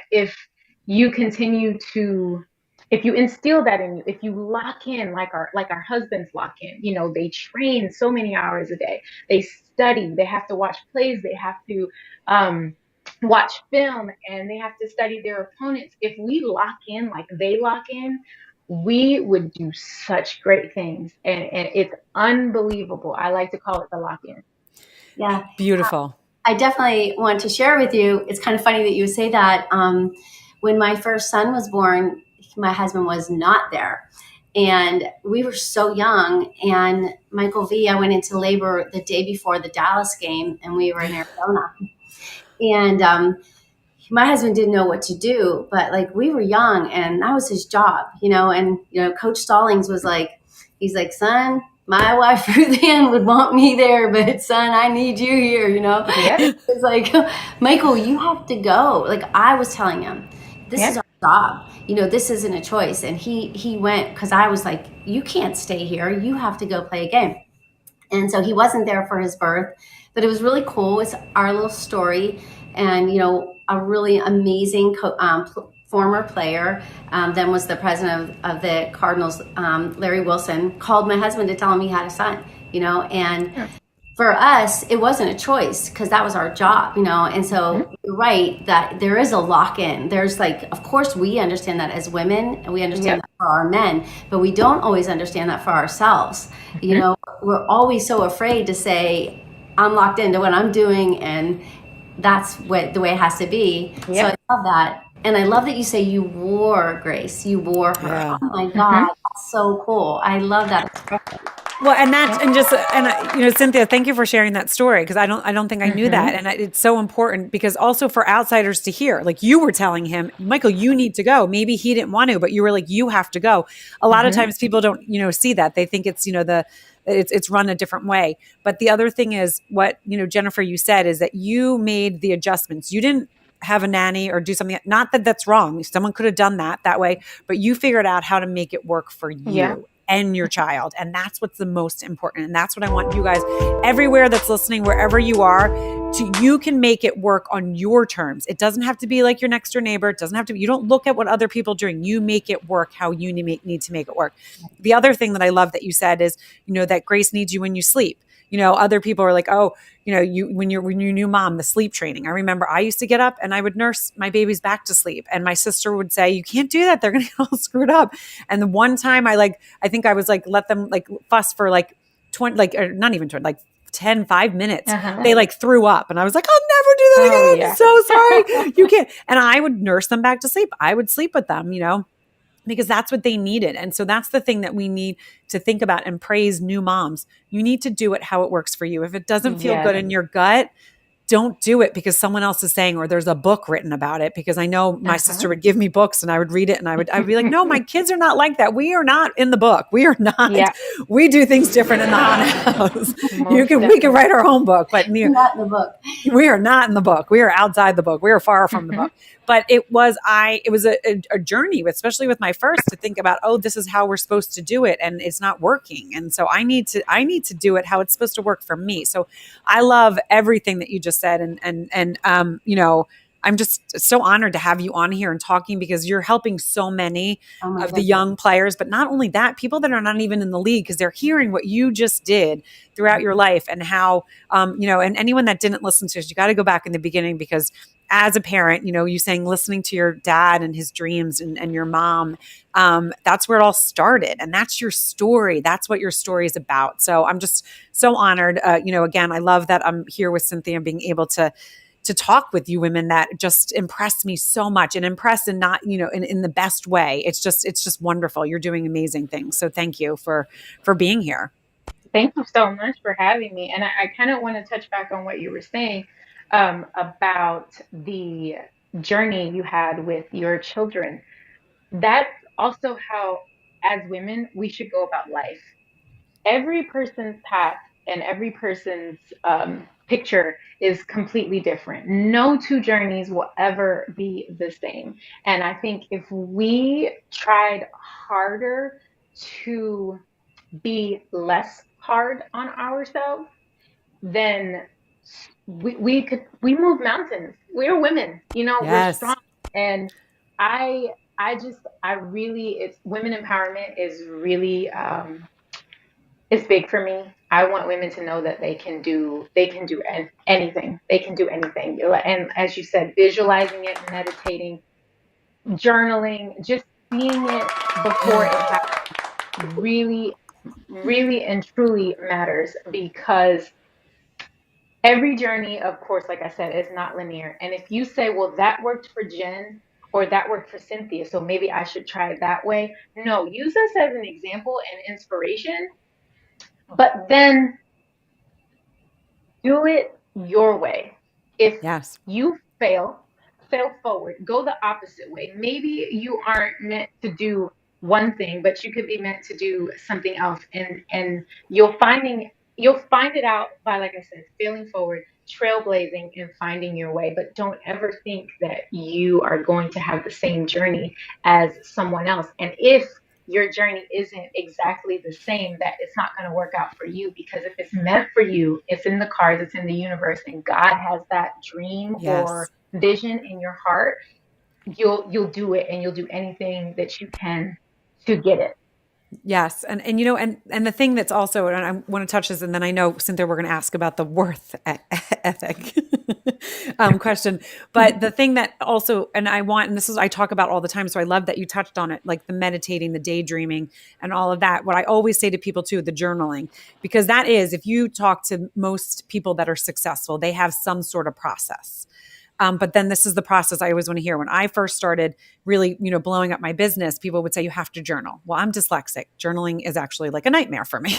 you continue to, if you instill that in you, if you lock in like our husbands lock in, they train so many hours a day. They study. They have to watch plays. They have to watch film, and they have to study their opponents. If we lock in like they lock in, we would do such great things. And it's unbelievable. I like to call it the lock in. Yeah. Beautiful. I definitely want to share with you. It's kind of funny that you say that. When my first son was born, my husband was not there. And we were so young. And Michael V, I went into labor the day before the Dallas game, and we were in Arizona. And my husband didn't know what to do, but like we were young, and that was his job, And Coach Stallings was like, he's like, son, my wife Ruth Ann would want me there, but son, I need you here, Yep. It's like, Michael, you have to go. Like I was telling him, this is Yep. our job. This isn't a choice. And he went, because I was like, you can't stay here. You have to go play a game. And so he wasn't there for his birth, but it was really cool. It's our little story. And, a really amazing former player, then was the president of the Cardinals, Larry Wilson, called my husband to tell him he had a son, and for us, it wasn't a choice because that was our job, And so you're right that there is a lock in. There's like, of course, we understand that as women, and we understand that for our men, but we don't always understand that for ourselves. We're always so afraid to say, I'm locked into what I'm doing, and that's the way it has to be. Yep. So I love that. And I love that you say you wore Grace, you wore her. Yeah. Oh my God, that's so cool. I love that. Well, and Cynthia, thank you for sharing that story, because I don't think I knew that, and it's so important because also for outsiders to hear, like you were telling him, Michael, you need to go. Maybe he didn't want to, but you were like, you have to go. A lot of times people don't, see that. They think it's, it's run a different way. But the other thing is what, Jennifer, you said is that you made the adjustments. You didn't have a nanny or do something. Not that that's wrong. Someone could have done that way, but you figured out how to make it work for you and your child. And that's what's the most important. And that's what I want you guys everywhere that's listening, wherever you are, you can make it work on your terms. It doesn't have to be like your next door neighbor. It doesn't have to be, you don't look at what other people are doing. You make it work how you need to make it work. The other thing that I love that you said is, that Grace needs you when you sleep. Other people are like, oh, when you're new mom, the sleep training. I remember I used to get up and I would nurse my babies back to sleep. And my sister would say, you can't do that. They're going to get all screwed up. And the one time I think I was like, let them like fuss for like 20, or not even 20, like 10, 5 minutes. They like threw up and I was like, I'll never do that again. I'm so sorry. You can't. And I would nurse them back to sleep. I would sleep with them, because that's what they needed. And so that's the thing that we need to think about and praise new moms. You need to do it how it works for you. If it doesn't feel good in your gut, don't do it because someone else is saying, or there's a book written about it. Because I know my sister would give me books and I would read it and I would be like, no, my kids are not like that. We are not in the book. We are not. We do things different in the haunted house. We can write our own book, but we're not in the book. We are not in the book. We are outside the book. We are far from the book. But it was a journey, especially with my first, to think about, oh, this is how we're supposed to do it, and it's not working. And so I need to do it how it's supposed to work for me. So I love everything that you just said, and I'm just so honored to have you on here and talking, because you're helping so many Oh my of the goodness. young players, but not only that, people that are not even in the league, because they're hearing what you just did throughout your life, and how, and anyone that didn't listen to us, you got to go back in the beginning, because as a parent, you saying listening to your dad and his dreams, and your mom, that's where it all started. And that's your story. That's what your story is about. So I'm just so honored. Again, I love that I'm here with Cynthia and being able to talk with you women that just impress me so much, and impress in not, in the best way. It's just wonderful. You're doing amazing things. So thank you for being here. Thank you so much for having me. And I kind of want to touch back on what you were saying about the journey you had with your children. That's also how, as women, we should go about life. Every person's path and every person's picture is completely different. No two journeys will ever be the same. And I think if we tried harder to be less hard on ourselves, then we move mountains. We're women, we're strong. Yes. And I really, it's women empowerment is really it's big for me. I want women to know that they can do anything. They can do anything. And as you said, visualizing it, meditating, journaling, just seeing it before it happens really, really and truly matters, because every journey, of course, like I said, is not linear. And if you say, well, that worked for Jen or that worked for Cynthia, so maybe I should try it that way. No, use us as an example and inspiration, but then do it your way. If Yes. you fail forward, go the opposite way. Maybe you aren't meant to do one thing, but you could be meant to do something else. And you'll find it out by, like I said, failing forward, trailblazing and finding your way. But don't ever think that you are going to have the same journey as someone else. And if your journey isn't exactly the same, that it's not going to work out for you, because if it's meant for you, it's in the cards, it's in the universe, and God has that dream or Yes. vision in your heart, you'll do it, and you'll do anything that you can to get it. Yes. And the thing that's also, and I want to touch this, and then I know, Cynthia, we're going to ask about the worth ethic question. But the thing that also, and this is, I talk about all the time. So I love that you touched on it, like the meditating, the daydreaming, and all of that. What I always say to people too, the journaling, because that is, if you talk to most people that are successful, they have some sort of process. But then this is the process I always want to hear. When I first started really, blowing up my business, people would say, you have to journal. Well, I'm dyslexic. Journaling is actually like a nightmare for me.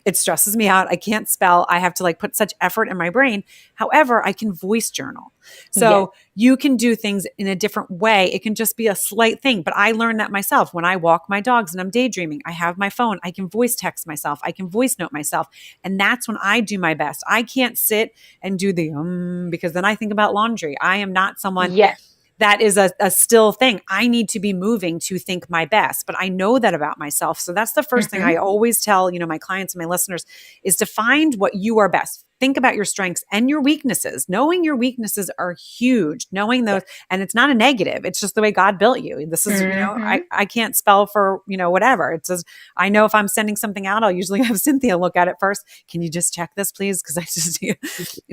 It stresses me out. I can't spell. I have to like put such effort in my brain. However, I can voice journal. So you can do things in a different way. It can just be a slight thing. But I learned that myself when I walk my dogs and I'm daydreaming. I have my phone. I can voice text myself. I can voice note myself. And that's when I do my best. I can't sit and do the because then I think about laundry. I am not someone Yes. that is a still thing. I need to be moving to think my best, but I know that about myself. So that's the first thing I always tell, my clients and my listeners, is to find what you are best. Think about your strengths and your weaknesses. Knowing your weaknesses are huge. Knowing those, and it's not a negative. It's just the way God built you. This is, I can't spell for, whatever. It says, I know if I'm sending something out, I'll usually have Cynthia look at it first. Can you just check this, please? Because I just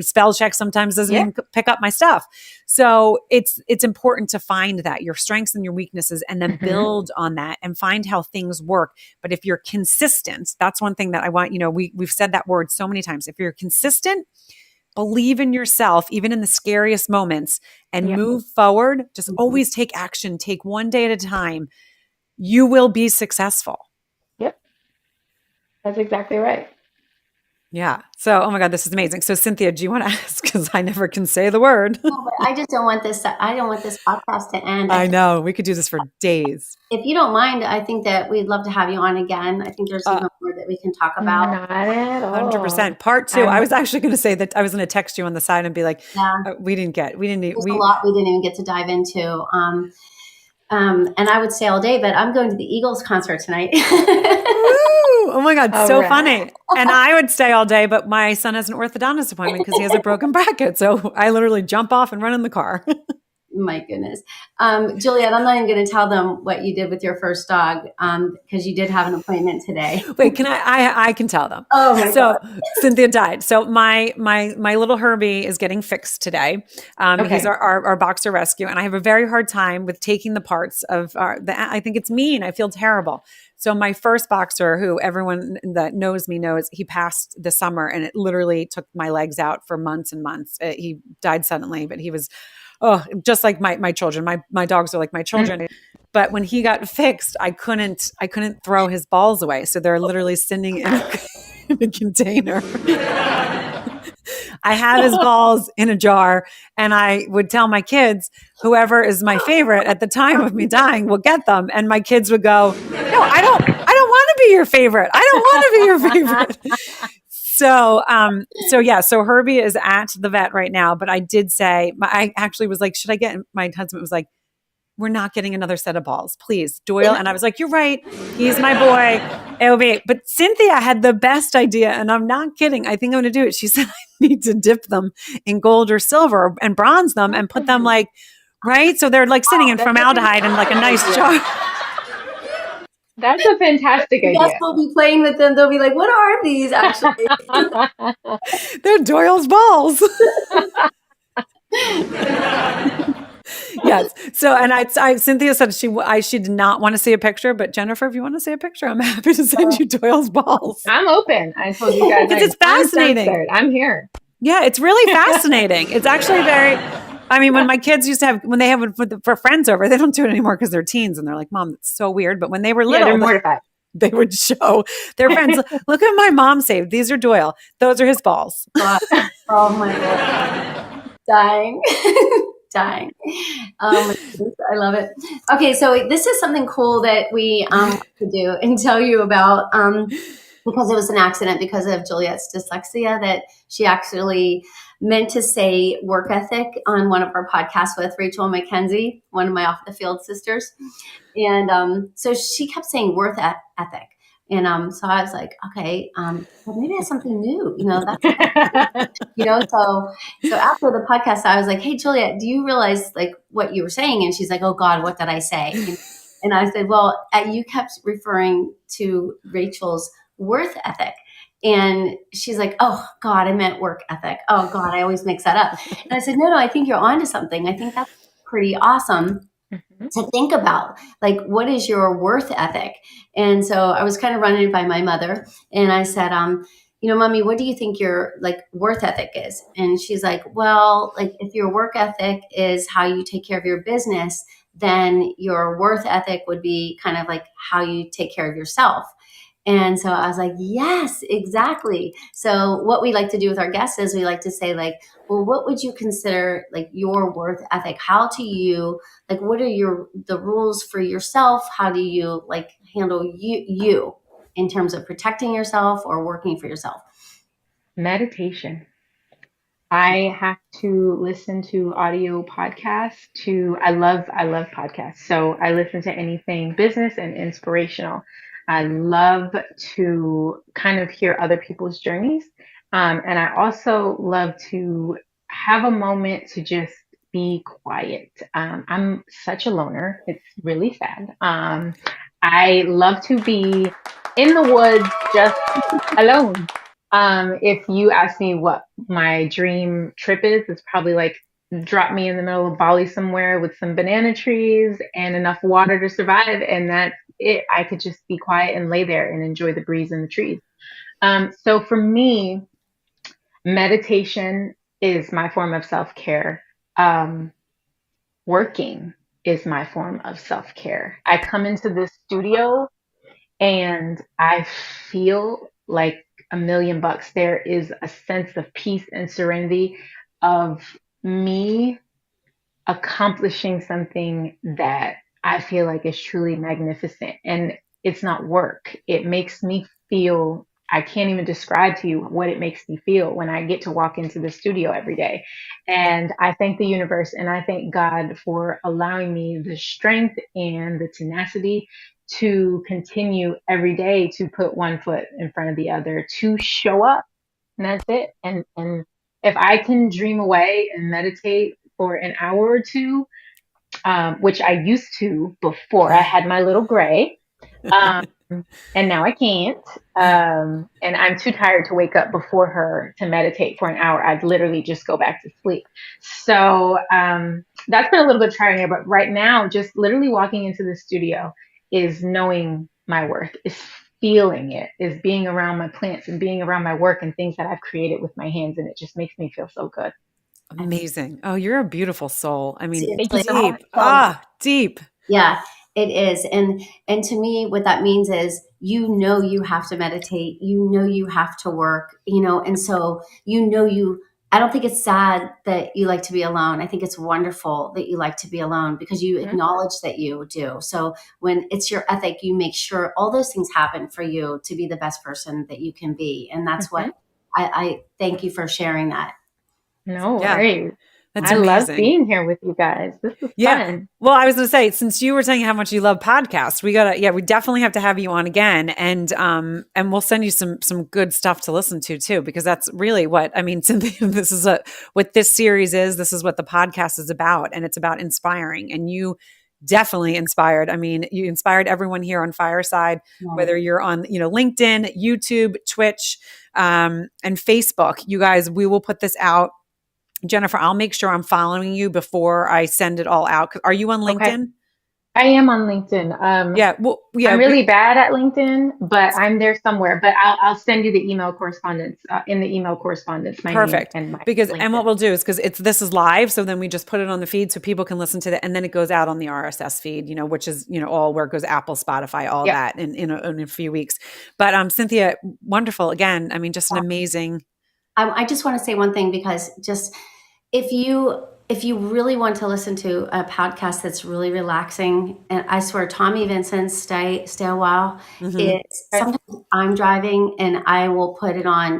spell check sometimes doesn't even pick up my stuff. So it's important to find that your strengths and your weaknesses, and then build on that and find how things work. But if you're consistent, that's one thing that I want, we've said that word so many times. If you're consistent, believe in yourself, even in the scariest moments, and move forward, just always take action, take one day at a time, you will be successful. Yep. That's exactly right. Yeah. So, oh my God, this is amazing. So, Cynthia, do you want to ask? Because I never can say the word. No, but I just don't want this. I don't want this podcast to end. I know we could do this for days. If you don't mind, I think that we'd love to have you on again. I think there's even more that we can talk about. Not at all. 100%. Part two. I was actually going to say that I was going to text you on the side and be like, There's a lot we didn't even get to dive into. And I would say all day, but I'm going to the Eagles concert tonight. Woo! Oh my God, All so right. funny. And I would stay all day, but my son has an orthodontist appointment because he has a broken bracket. So I literally jump off and run in the car. My goodness. Juliet, I'm not even going to tell them what you did with your first dog because you did have an appointment today. Wait, can I can tell them. Oh my So God. Cynthia died. So my little Herbie is getting fixed today. He's Okay. our boxer rescue, and I have a very hard time with taking the parts of I think it's mean. I feel terrible. So my first boxer, who everyone that knows me knows, he passed this summer, and it literally took my legs out for months and months. He died suddenly, but he was, just like my children. My dogs are like my children. But when he got fixed, I couldn't throw his balls away. So they're literally sitting in in a container. I have his balls in a jar, and I would tell my kids, whoever is my favorite at the time of me dying will get them. And my kids would go, "No, I don't want to be your favorite. I don't want to be your favorite." So Herbie is at the vet right now. But I did say, I actually was like, should I get? My husband was like, we're not getting another set of balls, please, Doyle. And I was like, you're right. He's my boy. It'll be. But Cynthia had the best idea, and I'm not kidding. I think I'm going to do it. She said I need to dip them in gold or silver and bronze them and put them like, right? So they're like sitting in formaldehyde in like a nice jar. That's a fantastic Yes, idea. we'll be playing with them. They'll be like, what are these actually? They're Doyle's balls. Yes. So, and Cynthia said she did not want to see a picture, but Jennifer, if you want to see a picture, I'm happy to send you Doyle's balls. I'm open. I told you guys. Because it's fascinating. I'm here. Yeah, it's really fascinating. It's actually very. I mean, when my kids used to have, when they have for friends over, they don't do it anymore because they're teens and they're like, "Mom, it's so weird." But when they were little, they're mortified. They would show their friends, "Look at my mom saved. These are Doyle. Those are his balls." God. Oh my God. Dying. Dying. I love it. Okay, so this is something cool that we to do and tell you about because it was an accident because of Juliet's dyslexia that she actually meant to say work ethic on one of our podcasts with Rachel McKenzie, one of my off the field sisters. And so she kept saying worth ethic. And so I was like, okay, well, maybe that's something new, that's, so after the podcast, I was like, hey, Juliet, do you realize like what you were saying? And she's like, oh God, what did I say? And I said, well, you kept referring to Rachel's worth ethic. And she's like, oh God, I meant work ethic. Oh God, I always mix that up. And I said, no, I think you're onto something. I think that's pretty awesome to think about, like, what is your worth ethic? And so I was kind of running it by my mother, and I said, Mommy, what do you think your like worth ethic is? And she's like, well, like if your work ethic is how you take care of your business, then your worth ethic would be kind of like how you take care of yourself. And so I was like, yes, exactly. So what we like to do with our guests is we like to say like, well, what would you consider like your worth ethic? How do you, like, what are the rules for yourself? How do you like handle you in terms of protecting yourself or working for yourself? Meditation. I have to listen to audio podcasts I love podcasts. So I listen to anything business and inspirational. I love to kind of hear other people's journeys. And I also love to have a moment to just be quiet. I'm such a loner. It's really sad. I love to be in the woods just alone. If you ask me what my dream trip is, it's probably like drop me in the middle of Bali somewhere with some banana trees and enough water to survive. And that's it. I could just be quiet and lay there and enjoy the breeze and the trees. So for me, meditation is my form of self-care. Working is my form of self-care. I come into this studio and I feel like $1,000,000. There is a sense of peace and serenity of me accomplishing something that I feel like is truly magnificent. And it's not work. It makes me feel, I can't even describe to you what it makes me feel when I get to walk into the studio every day. And I thank the universe and I thank God for allowing me the strength and the tenacity to continue every day to put one foot in front of the other, to show up. And that's it. And if I can dream away and meditate for an hour or two, which I used to before I had my little gray, um, and now I can't. And I'm too tired to wake up before her to meditate for an hour. I'd literally just go back to sleep. So that's been a little bit trying, but right now, just literally walking into the studio is knowing my worth, is feeling it, is being around my plants and being around my work and things that I've created with my hands. And it just makes me feel so good. Amazing. Oh, you're a beautiful soul. I mean, Thank you so deep. much. Deep. Yeah, it is. And to me, what that means is, you have to meditate, you have to work, and so I don't think it's sad that you like to be alone. I think it's wonderful that you like to be alone because you Mhm. acknowledge that you do. So when it's your ethic, you make sure all those things happen for you to be the best person that you can be. And that's what Mhm. I thank you for sharing that. No Yeah. worries. That's I love amazing. being here with you guys. This is Yeah. fun. Well, I was going to say, since you were saying how much you love podcasts, we definitely have to have you on again, and we'll send you some good stuff to listen to too, because that's really what I mean. Cynthia, this is what this series is. This is what the podcast is about, and it's about inspiring. And you definitely inspired. I mean, you inspired everyone here on Fireside, whether you're on LinkedIn, YouTube, Twitch, and Facebook. You guys, we will put this out. Jennifer, I'll make sure I'm following you before I send it all out. Are you on Okay. LinkedIn? I am on LinkedIn. Yeah. Well, yeah. I'm really bad at LinkedIn, but I'm there somewhere. But I'll send you the email correspondence in the email correspondence, my name Perfect. and my And what LinkedIn. we'll do is because this is live, so then we just put it on the feed so people can listen to it, and then it goes out on the RSS feed, which is all where it goes Apple, Spotify, all Yep. that in a few weeks. But Cynthia, wonderful again. I mean, just an amazing. I just want to say one thing, because just if you really want to listen to a podcast that's really relaxing, and I swear Tommy Vincent, stay a while. Mhm. It's sometimes I'm driving and I will put it on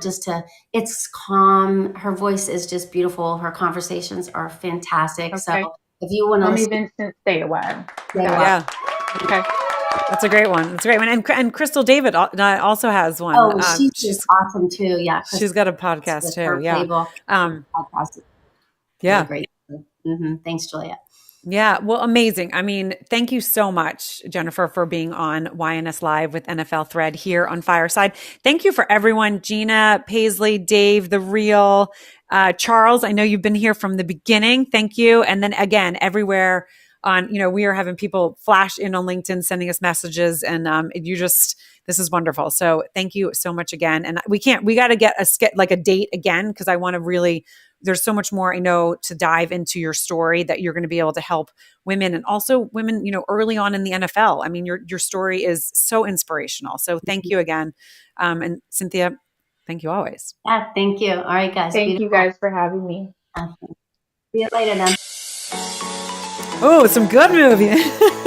it's calm. Her voice is just beautiful. Her conversations are fantastic. So Okay. if you want to Tommy listen, Vincent, stay a while. stay a Got while. Yeah. it. Okay. That's a great one. That's a great one. And Crystal David also has one. Oh, she's just awesome too. Yeah, She's got a podcast with too. her Yeah. table podcast is Yeah. great. Thanks, Juliet. Yeah. Well, amazing. I mean, thank you so much, Jennifer, for being on YNS Live with NFL Thread here on Fireside. Thank you for everyone. Gina, Paisley, Dave, The Real, Charles. I know you've been here from the beginning. Thank you. And then again, everywhere on, we are having people flash in on LinkedIn, sending us messages, and this is wonderful. So thank you so much again. And we got to get a date again, because I want to really, there's so much more I know to dive into your story that you're going to be able to help women, and also women, early on in the NFL. I mean, your story is so inspirational. So thank you again. And Cynthia, thank you always. Yeah, thank you. All right, guys. Thank you guys for having me. See you later then. Oh, some good movie.